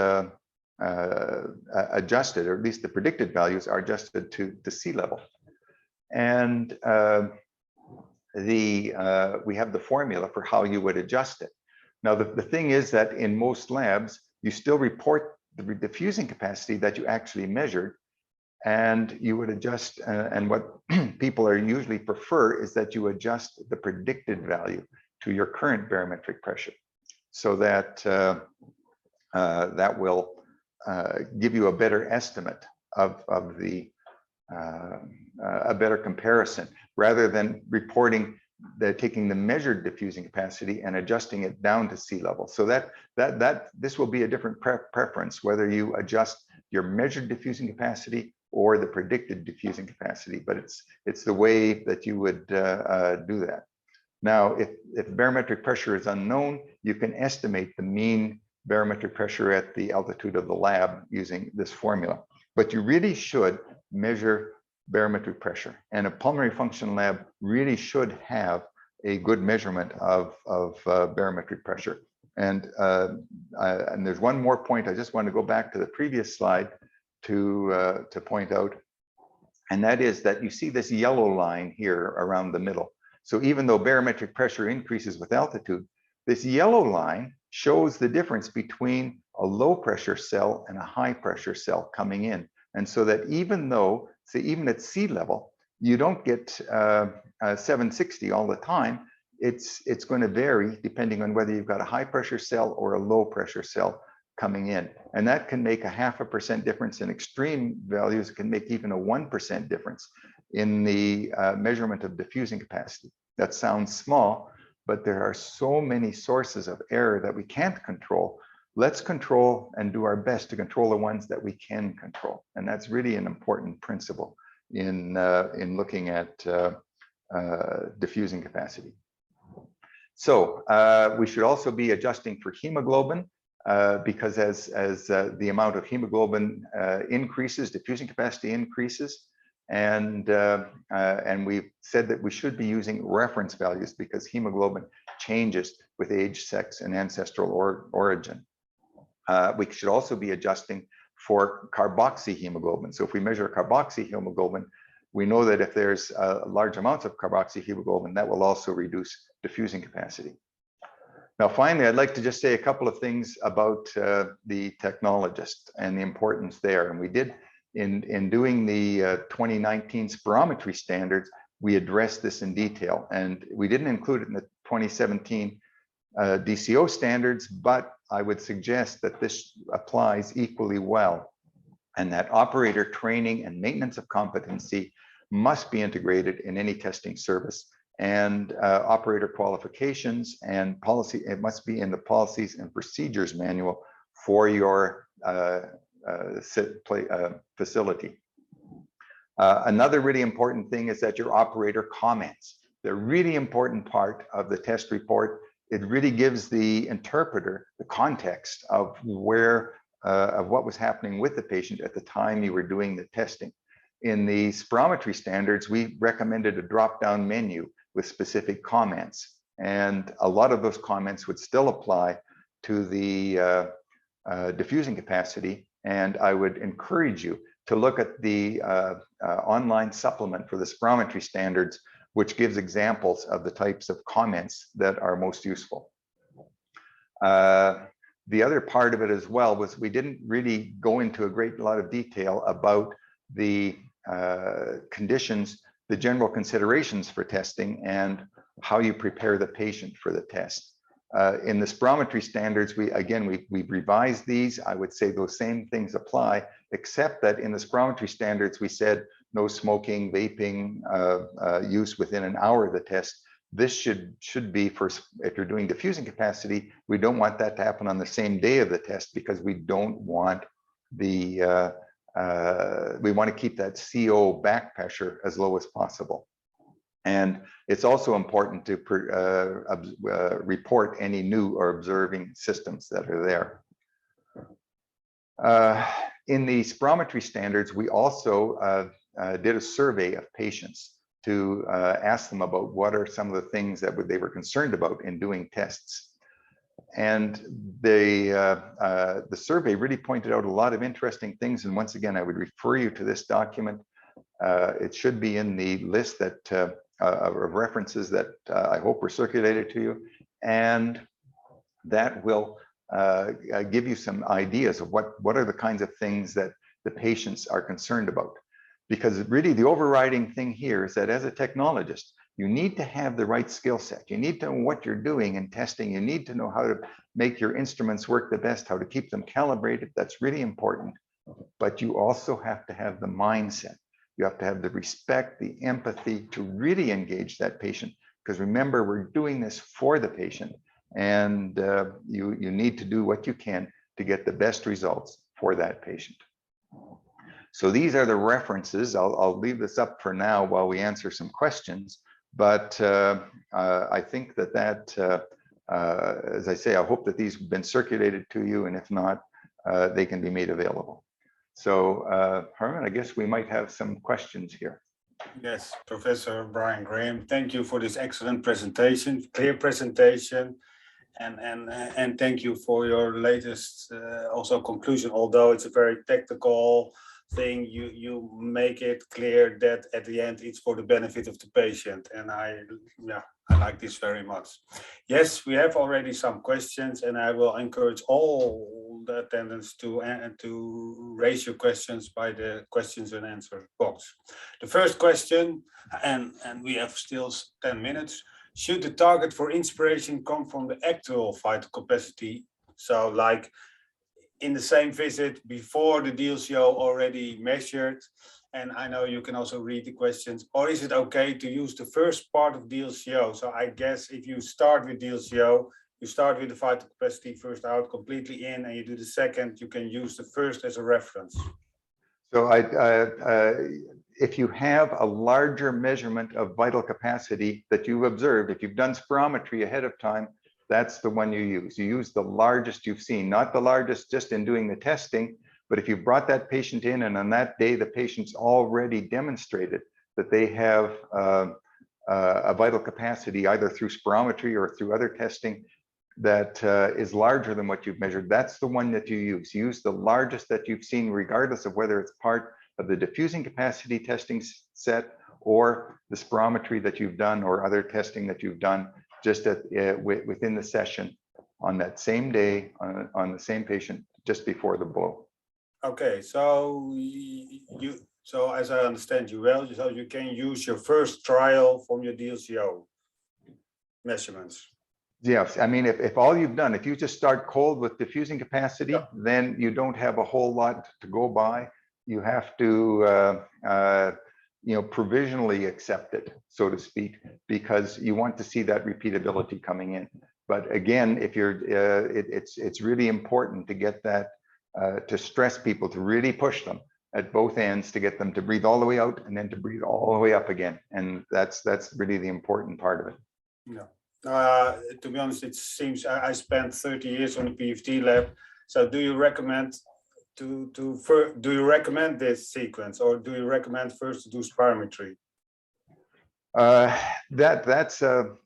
[SPEAKER 2] adjusted, or at least the predicted values are adjusted to sea level. And we have the formula for how you would adjust it. Now, the thing is that in most labs, you still report the diffusing capacity that you actually measured, and you would adjust, and what people are usually prefer is that you adjust the predicted value to your current barometric pressure, so that that will give you a better estimate of the a better comparison, rather than reporting taking the measured diffusing capacity and adjusting it down to sea level. So this will be a different preference, whether you adjust your measured diffusing capacity or the predicted diffusing capacity, but it's the way that you would do that. Now, if barometric pressure is unknown, you can estimate the mean barometric pressure at the altitude of the lab using this formula. But you really should measure barometric pressure, and a pulmonary function lab really should have a good measurement of barometric pressure. And there's one more point I just want to go back to the previous slide to point out, and that is that you see this yellow line here around the middle. So even though barometric pressure increases with altitude, this yellow line shows the difference between a low pressure cell and a high pressure cell coming in. And so that even though, say, even at sea level, you don't get 760 all the time, it's going to vary depending on whether you've got a high pressure cell or a low pressure cell coming in. And that can make a 0.5% difference in extreme values. It can make even a 1% difference in the measurement of diffusing capacity. That sounds small, but there are so many sources of error that we can't control. Let's control and do our best to control the ones that we can control. And that's really an important principle in looking at diffusing capacity. So we should also be adjusting for hemoglobin, because as the amount of hemoglobin increases, diffusing capacity increases. And we've said that we should be using reference values because hemoglobin changes with age, sex, and ancestral origin. We should also be adjusting for carboxyhemoglobin. So if we measure carboxyhemoglobin, we know that if there's large amounts of carboxyhemoglobin, that will also reduce diffusing capacity. Now, finally, I'd like to just say a couple of things about the Technologist and the importance there. And we did, in doing the 2019 spirometry standards, we addressed this in detail, and we didn't include it in the 2017 DCO standards, but I would suggest that this applies equally well, and that operator training and maintenance of competency must be integrated in any testing service, and operator qualifications and policy, it must be in the policies and procedures manual for your facility. Another really important thing is that your operator comments. They're a really important part of the test report. It really gives the interpreter the context of where, of what was happening with the patient at the time you were doing the testing. In the spirometry standards, we recommended a drop-down menu with specific comments, and a lot of those comments would still apply to the diffusing capacity. And I would encourage you to look at the online supplement for the spirometry standards, which gives examples of the types of comments that are most useful. The other part of it as well was we didn't really go into a great lot of detail about the conditions, the general considerations for testing, and how you prepare the patient for the test. In the spirometry standards, we revised these. I would say those same things apply, except that in the spirometry standards, we said no smoking, vaping, use within an hour of the test. This should be for, if you're doing diffusing capacity, we don't want that to happen on the same day of the test, because we don't want the, we want to keep that CO back pressure as low as possible. And it's also important to report any new or observing systems that are there. In the spirometry standards, we also did a survey of patients to ask them about what are some of the things that they were concerned about in doing tests. And the survey really pointed out a lot of interesting things. And once again, I would refer you to this document. It should be in the list that of references that I hope were circulated to you, and that will give you some ideas of what are the kinds of things that the patients are concerned about. Because really the overriding thing here is that as a technologist, you need to have the right skill set. You need to know what you're doing in testing. You need to know how to make your instruments work the best, how to keep them calibrated. That's really important. But you also have to have the mindset. You have to have the respect, the empathy to really engage that patient. Because remember, we're doing this for the patient, and you need to do what you can to get the best results for that patient. So these are the references. I'll leave this up for now while we answer some questions. But I think that as I say, I hope that these have been circulated to you, and if not, they can be made available. So Herman, I guess we might have some questions here.
[SPEAKER 1] Yes, Professor Brian Graham, thank you for this excellent presentation, clear presentation, and thank you for your latest also conclusion. Although it's a very technical thing, you make it clear that at the end it's for the benefit of the patient, and I like this very much. Yes, we have already some questions, and I will encourage all the attendants to raise your questions by the questions and answers box. The first question, and we have still 10 minutes. Should the target for inspiration come from the actual vital capacity? So like in the same visit before the DLCO already measured, and I know you can also read the questions, or is it okay to use the first part of DLCO? So I guess if you start with DLCO, you start with the vital capacity first out completely in, and you do the second, you can use the first as a reference.
[SPEAKER 2] So if you have a larger measurement of vital capacity that you've observed, if you've done spirometry ahead of time, that's the one you use. You use the largest you've seen, not the largest just in doing the testing, but if you brought that patient in and on that day, the patient's already demonstrated that they have a vital capacity either through spirometry or through other testing that is larger than what you've measured, that's the one that you use. Use the largest that you've seen, regardless of whether it's part of the diffusing capacity testing set or the spirometry that you've done or other testing that you've done just within the session on that same day on the same patient just before the blow.
[SPEAKER 1] Okay, so so as I understand you well, so you can use your first trial from your DLCO measurements.
[SPEAKER 2] Yes, I mean, if all you've done, if you just start cold with diffusing capacity,
[SPEAKER 1] Yeah.
[SPEAKER 2] then you don't have a whole lot to go by. You have to, provisionally accept it, so to speak, because you want to see that repeatability coming in. But again, if you're, it's really important to get that, to stress people, to really push them at both ends, to get them to breathe all the way out and then to breathe all the way up again. And that's really the important part of it.
[SPEAKER 1] Yeah. To be honest, it seems I spent 30 years on the PFT lab. So do you recommend do you recommend this sequence, or do you recommend first to do spirometry?
[SPEAKER 2] That's a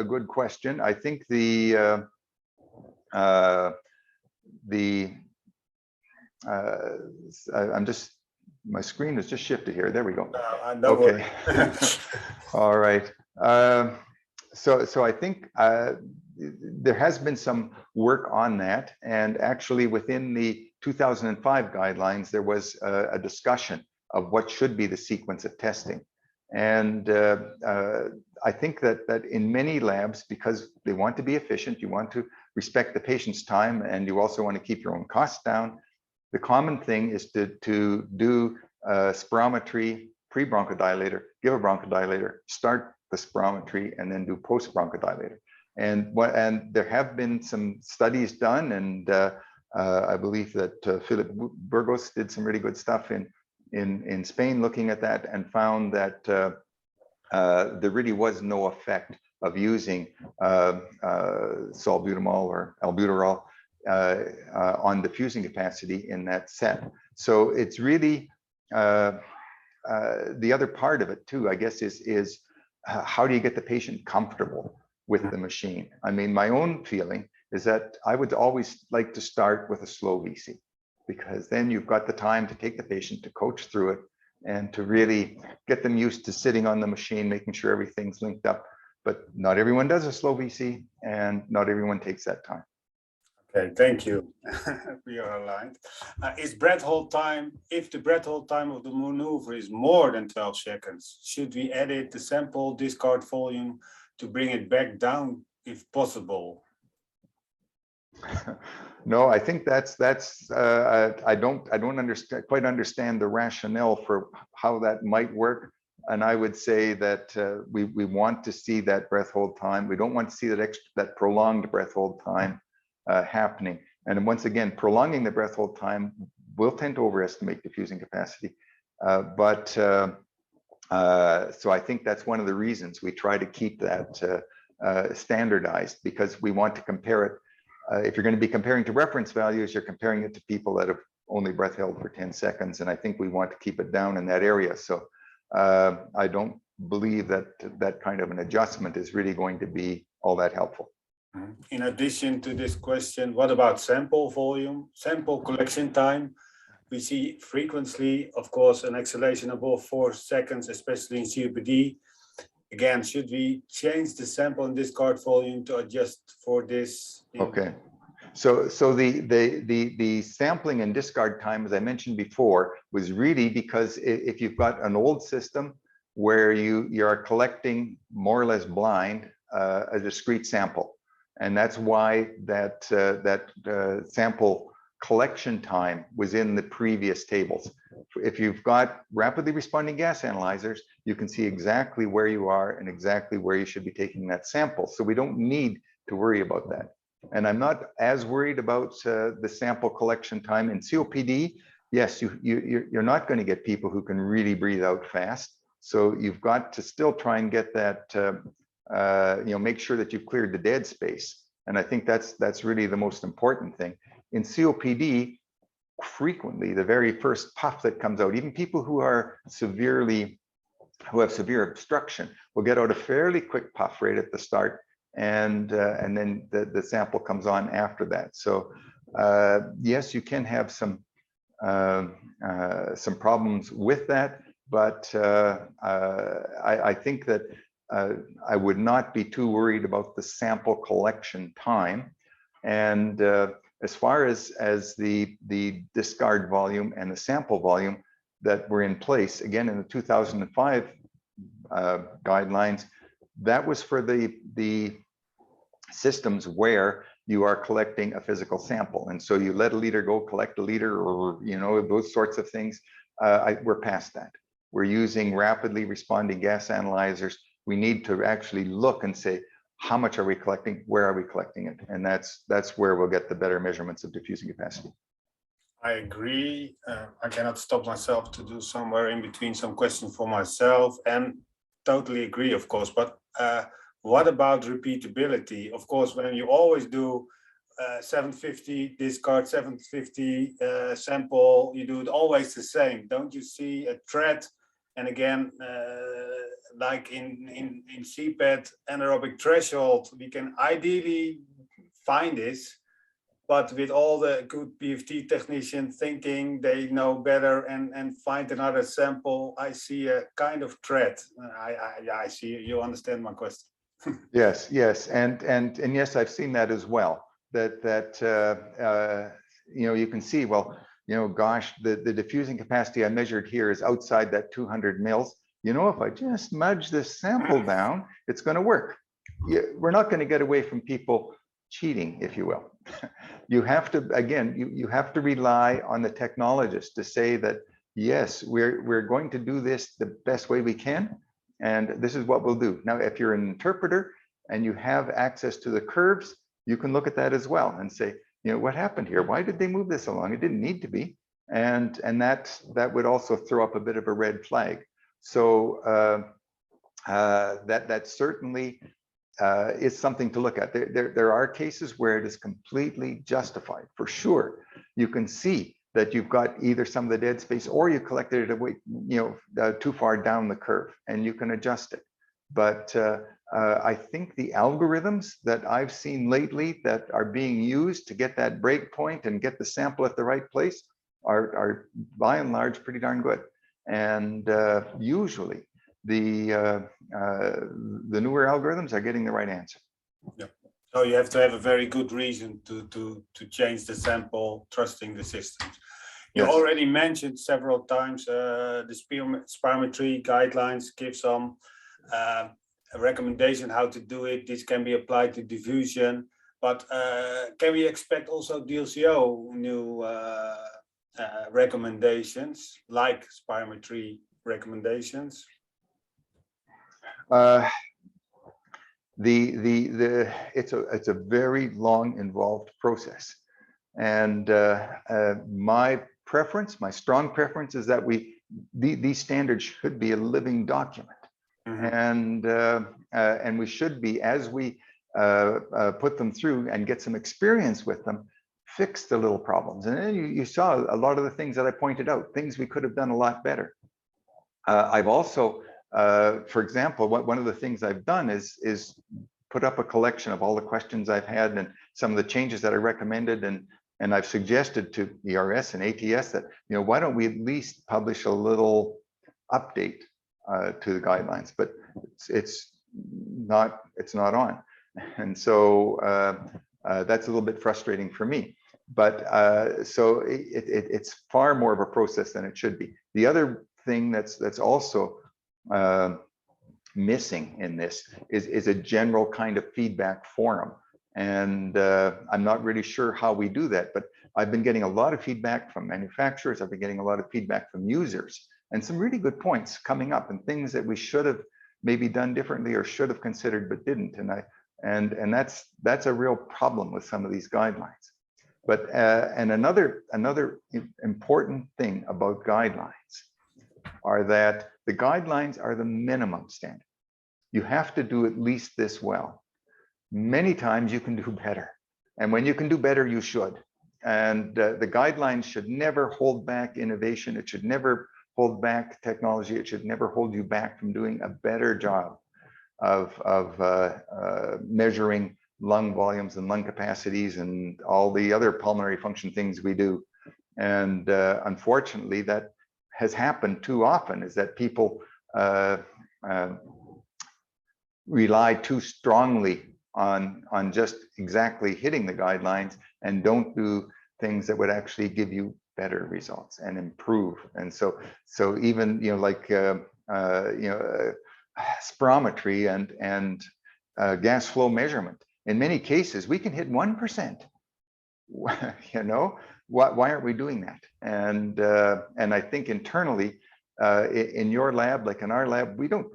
[SPEAKER 2] good question. I think I'm just, my screen has just shifted here. There we go. Okay. All right. So I think there has been some work on that, and actually within the 2005 guidelines, there was a discussion of what should be the sequence of testing. And I think that in many labs, because they want to be efficient, you want to respect the patient's time, and you also want to keep your own costs down. The common thing is to do spirometry, pre-bronchodilator, give a bronchodilator, start the spirometry, and then do post-bronchodilator. And there have been some studies done, and I believe that Philip Burgos did some really good stuff in Spain looking at that, and found that there really was no effect of using salbutamol or albuterol on diffusing capacity in that set. So it's really the other part of it too, I guess, is how do you get the patient comfortable with the machine? I mean, my own feeling is that I would always like to start with a slow VC, because then you've got the time to take the patient to coach through it and to really get them used to sitting on the machine, making sure everything's linked up. But not everyone does a slow VC, and not everyone takes that time.
[SPEAKER 1] Okay, thank you. We are aligned. Is breath hold time, if the breath hold time of the maneuver is more than 12 seconds, should we edit the sample discard volume to bring it back down if possible?
[SPEAKER 2] No, I think that's I don't quite understand the rationale for how that might work. And I would say that we want to see that breath hold time. We don't want to see that prolonged breath hold time happening. And once again, prolonging the breath hold time will tend to overestimate diffusing capacity. So I think that's one of the reasons we try to keep that standardized, because we want to compare it. If you're going to be comparing to reference values, you're comparing it to people that have only breath held for 10 seconds. And I think we want to keep it down in that area. So I don't believe that that kind of an adjustment is really going to be all that helpful.
[SPEAKER 1] In addition to this question, what about sample volume, sample collection time? We see frequently, of course, an acceleration above 4 seconds, especially in COPD. Again, should we change the sample and discard volume to adjust for this?
[SPEAKER 2] Okay. So the sampling and discard time, as I mentioned before, was really because if you've got an old system where you are collecting more or less blind a discrete sample, and that's why that sample collection time was in the previous tables. If you've got rapidly responding gas analyzers, you can see exactly where you are and exactly where you should be taking that sample. So we don't need to worry about that. And I'm not as worried about the sample collection time in COPD. Yes, you're not going to get people who can really breathe out fast. So you've got to still try and get that, make sure that you've cleared the dead space. And I think that's really the most important thing. In COPD, frequently the very first puff that comes out, even people who have severe obstruction will get out a fairly quick puff right at the start, and then the sample comes on after that. So yes, you can have some problems with that, but I think that I would not be too worried about the sample collection time. And as far as the discard volume and the sample volume that were in place, again, in the 2005 guidelines, that was for the systems where you are collecting a physical sample. And so you let a leader go collect a liter, or, you know, those sorts of things. We're past that. We're using rapidly responding gas analyzers. We need to actually look and say, how much are we collecting? Where are we collecting it? And that's where we'll get the better measurements of diffusing capacity.
[SPEAKER 1] I agree. I cannot stop myself to do somewhere in between some questions for myself, and totally agree, of course. But what about repeatability? Of course, when you always do 750 discard, 750 sample, you do it always the same. Don't you see a threat? And again, like in CPAT anaerobic threshold, we can ideally find this, but with all the good PFT technicians thinking they know better and find another sample, I see a kind of threat. I see, you understand my question.
[SPEAKER 2] Yes, yes, and yes, I've seen that as well. You know, you can see, well, you know, gosh, the diffusing capacity I measured here is outside that 200 mils. You know, if I just nudge this sample down, it's going to work. We're not going to get away from people cheating, if you will. You have to, again, you have to rely on the technologist to say that, yes, we're going to do this the best way we can, and this is what we'll do. Now, if you're an interpreter and you have access to the curves, you can look at that as well and say, you know, what happened here? Why did they move this along? It didn't need to be. And that would also throw up a bit of a red flag. So that certainly is something to look at. There are cases where it is completely justified, for sure. You can see that you've got either some of the dead space, or you collected it away, you know, too far down the curve, and you can adjust it. But I think the algorithms that I've seen lately that are being used to get that break point and get the sample at the right place are by and large pretty darn good. And usually the newer algorithms are getting the right answer.
[SPEAKER 1] Yeah. So you have to have a very good reason to change the sample, trusting the systems. You
[SPEAKER 2] Yes.
[SPEAKER 1] already mentioned several times the spirometry guidelines give some a recommendation how to do it. This can be applied to diffusion, but can we expect also DLCO new recommendations like spirometry recommendations?
[SPEAKER 2] It's a very long, involved process, and my preference, my strong preference, is that these standards should be a living document. Mm-hmm. And we should be, as we put them through and get some experience with them, fix the little problems. And then you saw a lot of the things that I pointed out, things we could have done a lot better. I've also, for example, one of the things I've done is put up a collection of all the questions I've had and some of the changes that I recommended, and I've suggested to ERS and ATS that, you know, why don't we at least publish a little update to the guidelines, but it's not on, and so that's a little bit frustrating for me. But so it's far more of a process than it should be. The other thing that's also missing in this is a general kind of feedback forum, and I'm not really sure how we do that, but I've been getting a lot of feedback from manufacturers. I've been getting a lot of feedback from users, and some really good points coming up and things that we should have maybe done differently or should have considered but didn't. And that's a real problem with some of these guidelines. But and another important thing about guidelines are that the guidelines are the minimum standard. You have to do at least this well. Many times you can do better, and when you can do better, you should. And the guidelines should never hold back innovation. It should never hold back technology. It should never hold you back from doing a better job of measuring lung volumes and lung capacities and all the other pulmonary function things we do. And unfortunately, that has happened too often, is that people rely too strongly on just exactly hitting the guidelines and don't do things that would actually give you better results and improve. And so even, you know, like you know, spirometry and gas flow measurement, in many cases, we can hit 1%. You know, why aren't we doing that? And I think internally, in your lab, like in our lab, we don't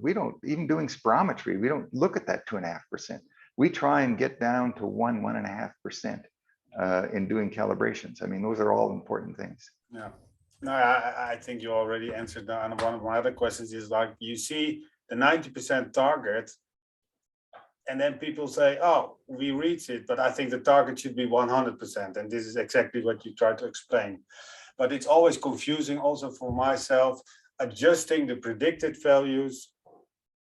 [SPEAKER 2] even doing spirometry, we don't look at that 2.5%. We try and get down to 1.5% in doing calibrations. I mean, those are all important things.
[SPEAKER 1] Yeah, no, I think you already answered that. And one of my other questions is like, you see the 90% target, and then people say, oh, we reached it, but I think the target should be 100%. And this is exactly what you try to explain. But it's always confusing also for myself, adjusting the predicted values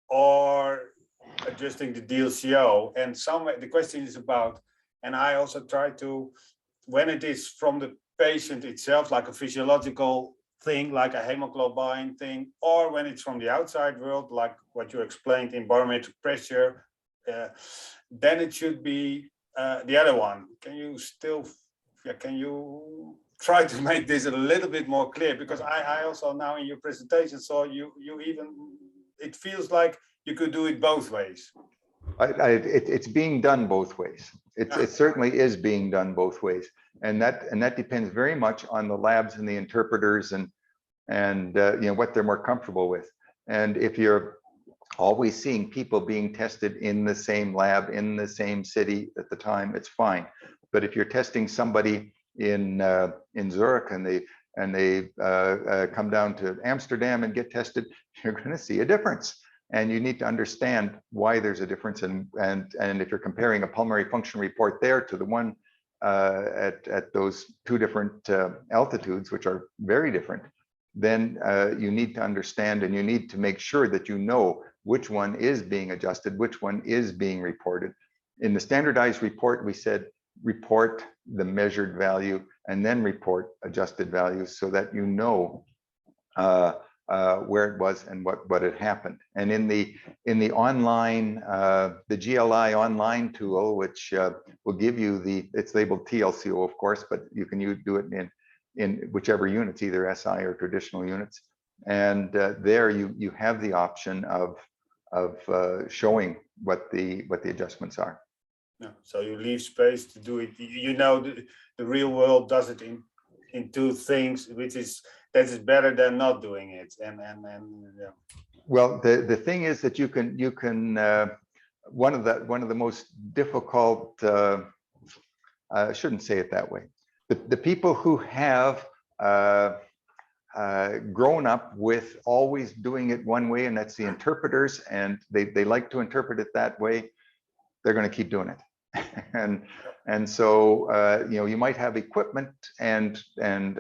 [SPEAKER 1] or adjusting the DLCO. And somewhere the question is about, and I also try to, when it is from the patient itself, like a physiological thing, like a hemoglobin thing, or when it's from the outside world, like what you explained in barometric pressure, then it should be the other one. Can you still, can you try to make this a little bit more clear? Because I also now in your presentation saw you even, it feels like you could do it both ways.
[SPEAKER 2] It's being done both ways. It certainly is being done both ways, and that depends very much on the labs and the interpreters and you know, what they're more comfortable with. And if you're always seeing people being tested in the same lab in the same city at the time, it's fine. But if you're testing somebody in Zurich and they come down to Amsterdam and get tested, you're going to see a difference. And you need to understand why there's a difference. And if you're comparing a pulmonary function report there to the one at those two different altitudes, which are very different, then you need to understand, and you need to make sure that you know which one is being adjusted, which one is being reported. In the standardized report, we said report the measured value and then report adjusted values so that you know where it was and what had happened. And in the online, the GLI online tool, which will give you it's labeled TLCO, of course, but you can do it in whichever units, either SI or traditional units. And there you have the option of showing what the adjustments are.
[SPEAKER 1] Yeah, so you leave space to do it. You know, the real world does it in two things, which is that is better than not doing it. And yeah.
[SPEAKER 2] Well, the thing is that you can one of the most difficult, I shouldn't say it that way. The people who have grown up with always doing it one way, and that's the interpreters, and they like to interpret it that way, they're going to keep doing it. and so you know, you might have equipment and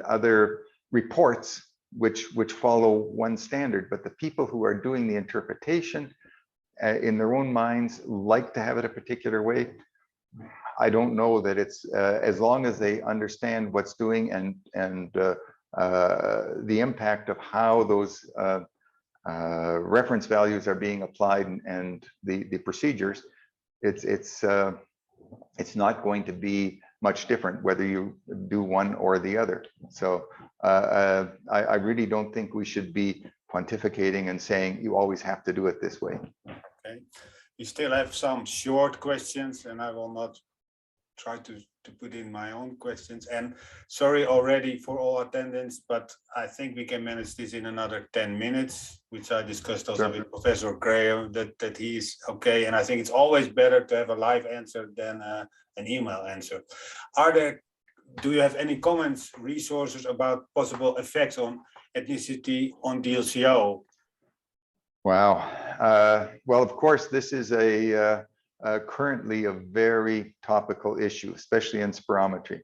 [SPEAKER 2] other reports which follow one standard, but the people who are doing the interpretation in their own minds like to have it a particular way. I don't know that it's as long as they understand what's doing and the impact of how those reference values are being applied and the procedures, it's not going to be much different whether you do one or the other. So I really don't think we should be pontificating and saying you always have to do it this way.
[SPEAKER 1] Okay, we still have some short questions, and I will not try to put in my own questions. And sorry already for all attendance, but I think we can manage this in another 10 minutes, which I discussed also with Professor Graham, that he is okay. And I think it's always better to have a live answer than an email answer. Do you have any comments, resources about possible effects on ethnicity on DLCO?
[SPEAKER 2] Wow. Well, of course, this is currently a very topical issue, especially in spirometry.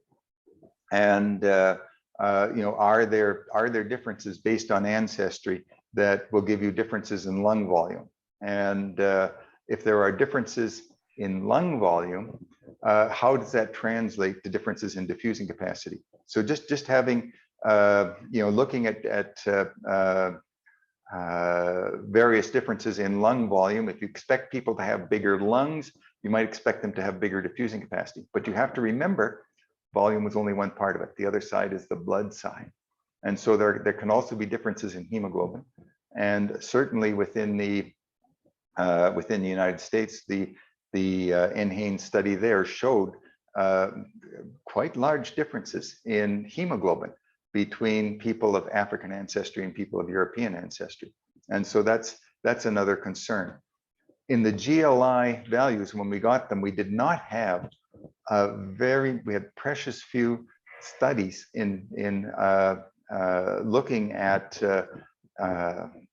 [SPEAKER 2] And you know, are there differences based on ancestry that will give you differences in lung volume? And if there are differences in lung volume, how does that translate to differences in diffusing capacity? So just having you know, looking at various differences in lung volume. If you expect people to have bigger lungs, you might expect them to have bigger diffusing capacity. But you have to remember, volume was only one part of it. The other side is the blood side. And so there can also be differences in hemoglobin. And certainly within the United States, the the NHANES study there showed quite large differences in hemoglobin between people of African ancestry and people of European ancestry. And so that's another concern. In the GLI values, when we got them, we did not have we had precious few studies in looking at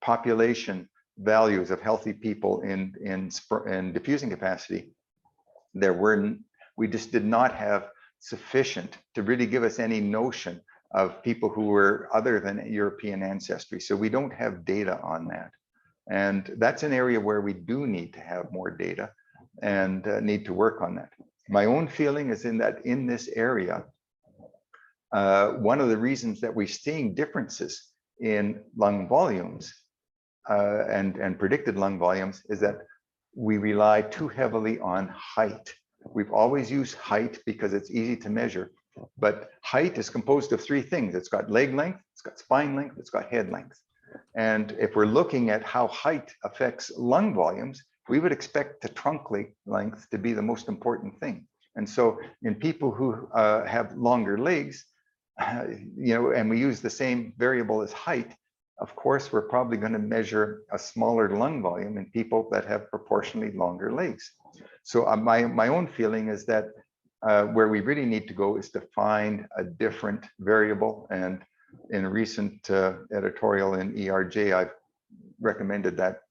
[SPEAKER 2] population values of healthy people in diffusing capacity. We just did not have sufficient to really give us any notion of people who were other than European ancestry. So we don't have data on that. And that's an area where we do need to have more data and need to work on that. My own feeling is in this area, one of the reasons that we're seeing differences in lung volumes and predicted lung volumes is that we rely too heavily on height. We've always used height because it's easy to measure, but height is composed of three things. It's got leg length, it's got spine length, it's got head length. And if we're looking at how height affects lung volumes, we would expect the trunk length to be the most important thing. And so in people who have longer legs, and we use the same variable as height, of course, we're probably going to measure a smaller lung volume in people that have proportionally longer legs. So my own feeling is that where we really need to go is to find a different variable. And in a recent editorial in ERJ, I've recommended that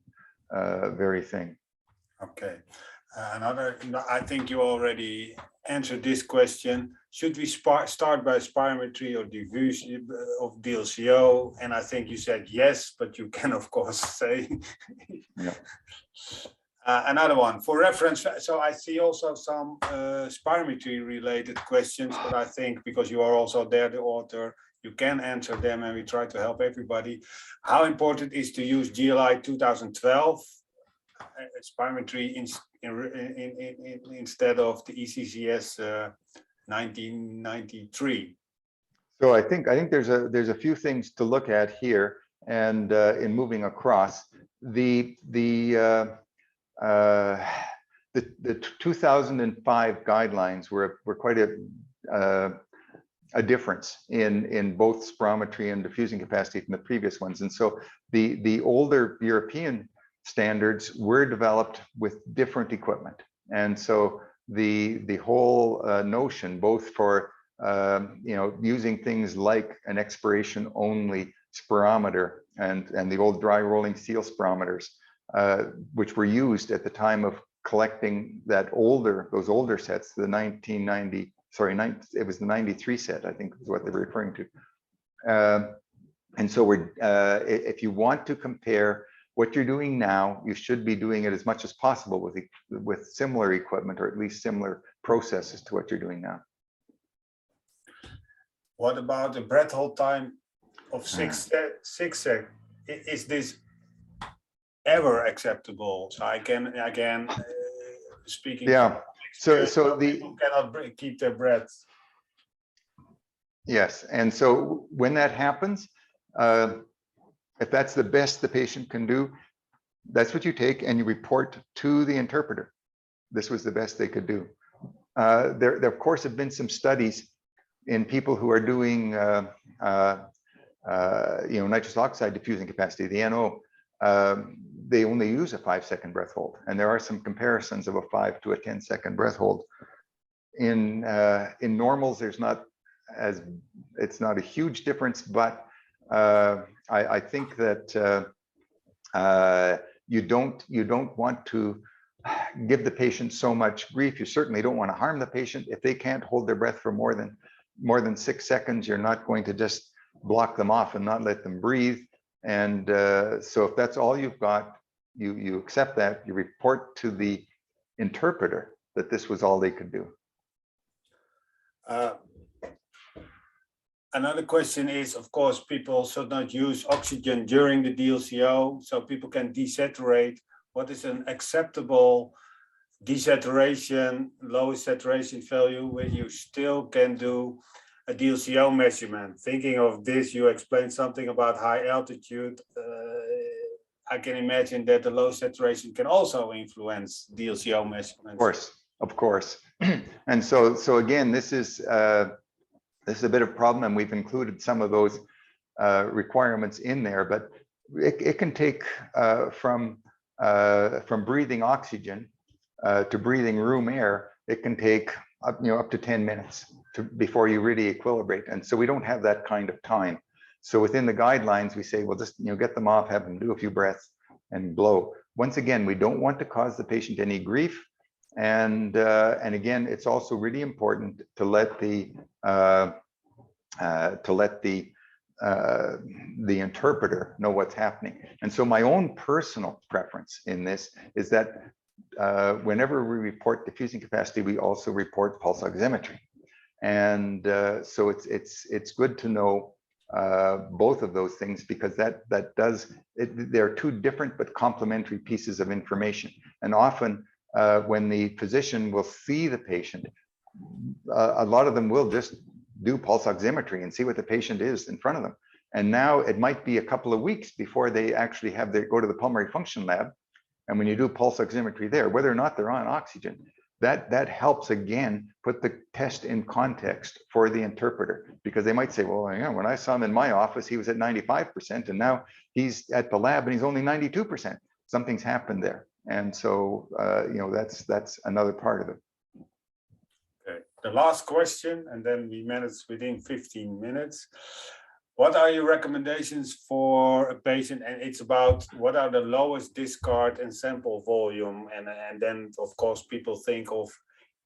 [SPEAKER 2] very thing.
[SPEAKER 1] Okay. I think you already answered this question. Should we start by spirometry or diffusion of DLCO? And I think you said yes, but you can of course say.
[SPEAKER 2] Yeah.
[SPEAKER 1] Another one for reference. So I see also some spirometry related questions, but I think because you are also there, the author, you can answer them, and we try to help everybody. How important is to use GLI 2012 spirometry instead of the ECCS 1993?
[SPEAKER 2] So I think there's a few things to look at here, and in moving across the 2005 guidelines were quite a difference in both spirometry and diffusing capacity from the previous ones. And so the older European standards were developed with different equipment. And so the whole notion, both for using things like an expiration only spirometer and the old dry rolling seal spirometers, which were used at the time of collecting those older sets, the 1990, it was the 93 set, I think is what they were referring to. And so if you want to compare what you're doing now, you should be doing it as much as possible with similar equipment, or at least similar processes to what you're doing now.
[SPEAKER 1] What about the breath hold time of 6 seconds? Is this ever acceptable? So I can again speaking.
[SPEAKER 2] Yeah. So
[SPEAKER 1] people cannot keep their breath.
[SPEAKER 2] Yes, and so when that happens, if that's the best the patient can do, that's what you take and you report to the interpreter. This was the best they could do. There of course have been some studies in people who are doing nitrous oxide diffusing capacity, the NO. They only use a 5-second breath hold, and there are some comparisons of a 5 to a 10-second breath hold. In normals, it's not a huge difference, but I think that you don't want to give the patient so much grief. You certainly don't want to harm the patient. If they can't hold their breath for more than 6 seconds, you're not going to just block them off and not let them breathe. And so if that's all you've got, you accept that, you report to the interpreter that this was all they could do.
[SPEAKER 1] Another question is, of course, people should not use oxygen during the DLCO, so people can desaturate. What is an acceptable desaturation, lowest saturation value where you still can do a DLCO measurement? Thinking of this, you explained something about high altitude. I can imagine that the low saturation can also influence DLCO measurements.
[SPEAKER 2] Of course. And so again, this is a bit of a problem, and we've included some of those requirements in there, but it can take from breathing oxygen to breathing room air, it can take up to 10 minutes before you really equilibrate. And so we don't have that kind of time. So within the guidelines, we say, well, just get them off, have them do a few breaths and blow. Once again, we don't want to cause the patient any grief. And again, it's also really important to let the interpreter know what's happening. And so my own personal preference in this is that whenever we report diffusing capacity, we also report pulse oximetry. And so it's good to know both of those things, because they're two different but complementary pieces of information. And often when the physician will see the patient, a lot of them will just do pulse oximetry and see what the patient is in front of them. And now it might be a couple of weeks before they actually go to the pulmonary function lab. And when you do pulse oximetry there, whether or not they're on oxygen, that helps again put the test in context for the interpreter, because they might say, well, when I saw him in my office, he was at 95%, and now he's at the lab and he's only 92%. Something's happened there. And so, that's another part of it.
[SPEAKER 1] Okay, the last question, and then we manage within 15 minutes. What are your recommendations for a patient? And it's about what are the lowest discard and sample volume. And then, of course, people think of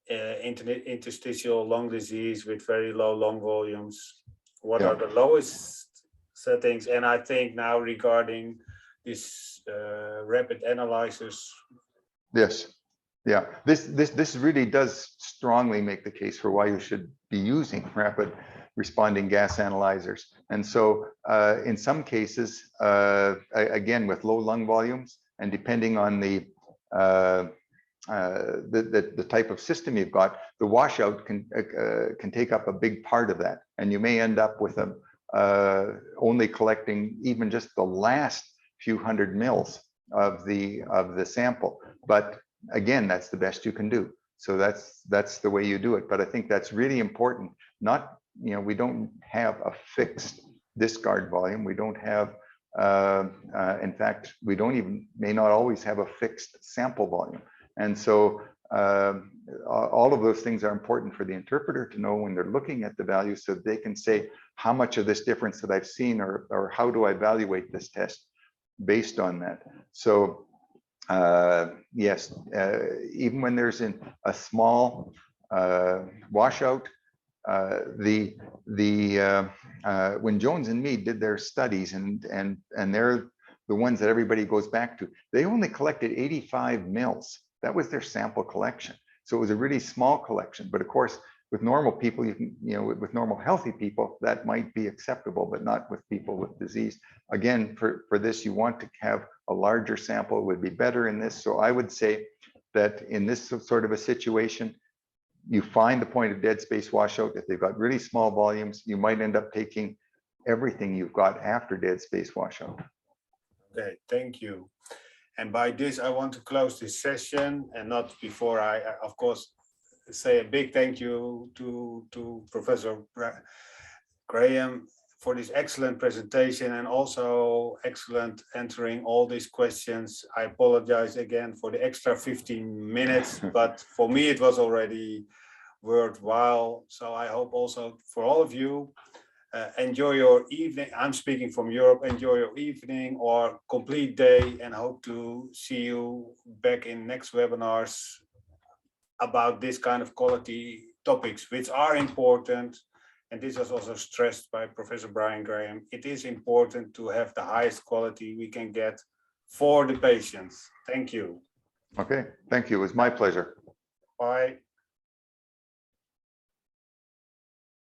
[SPEAKER 1] interstitial lung disease with very low lung volumes. What are the lowest settings? And I think now regarding this rapid analyzers.
[SPEAKER 2] Yes. Yeah, this really does strongly make the case for why you should be using rapid responding gas analyzers. And so in some cases, again, with low lung volumes, and depending on the type of system you've got, the washout can take up a big part of that. And you may end up with only collecting even just the last few hundred mils of the sample. But again, that's the best you can do. So that's the way you do it. But I think that's really important. We don't have a fixed discard volume. We don't have, in fact, may not always have a fixed sample volume. And so all of those things are important for the interpreter to know when they're looking at the value, so they can say how much of this difference that I've seen, or how do I evaluate this test based on that. So yes, even when there's a small washout, when Jones and Mead did their studies, and they're the ones that everybody goes back to, they only collected 85 mils. That was their sample collection. So it was a really small collection. But of course, with normal people, with normal healthy people, that might be acceptable, but not with people with disease. Again, for this, you want to have a larger sample. It would be better in this. So I would say that in this sort of a situation, you find the point of dead space washout. If they've got really small volumes, you might end up taking everything you've got after dead space washout.
[SPEAKER 1] Okay, thank you. And by this, I want to close this session, and not before I of course, say a big thank you to Professor Graham for this excellent presentation, and also excellent answering all these questions. I apologize again for the extra 15 minutes, but for me it was already worthwhile. So I hope also for all of you, enjoy your evening. I'm speaking from Europe. Enjoy your evening or complete day, and hope to see you back in next webinars about this kind of quality topics, which are important. And this was also stressed by Professor Brian Graham. It is important to have the highest quality we can get for the patients. Thank you.
[SPEAKER 2] Okay, thank you. It was my pleasure.
[SPEAKER 1] Bye.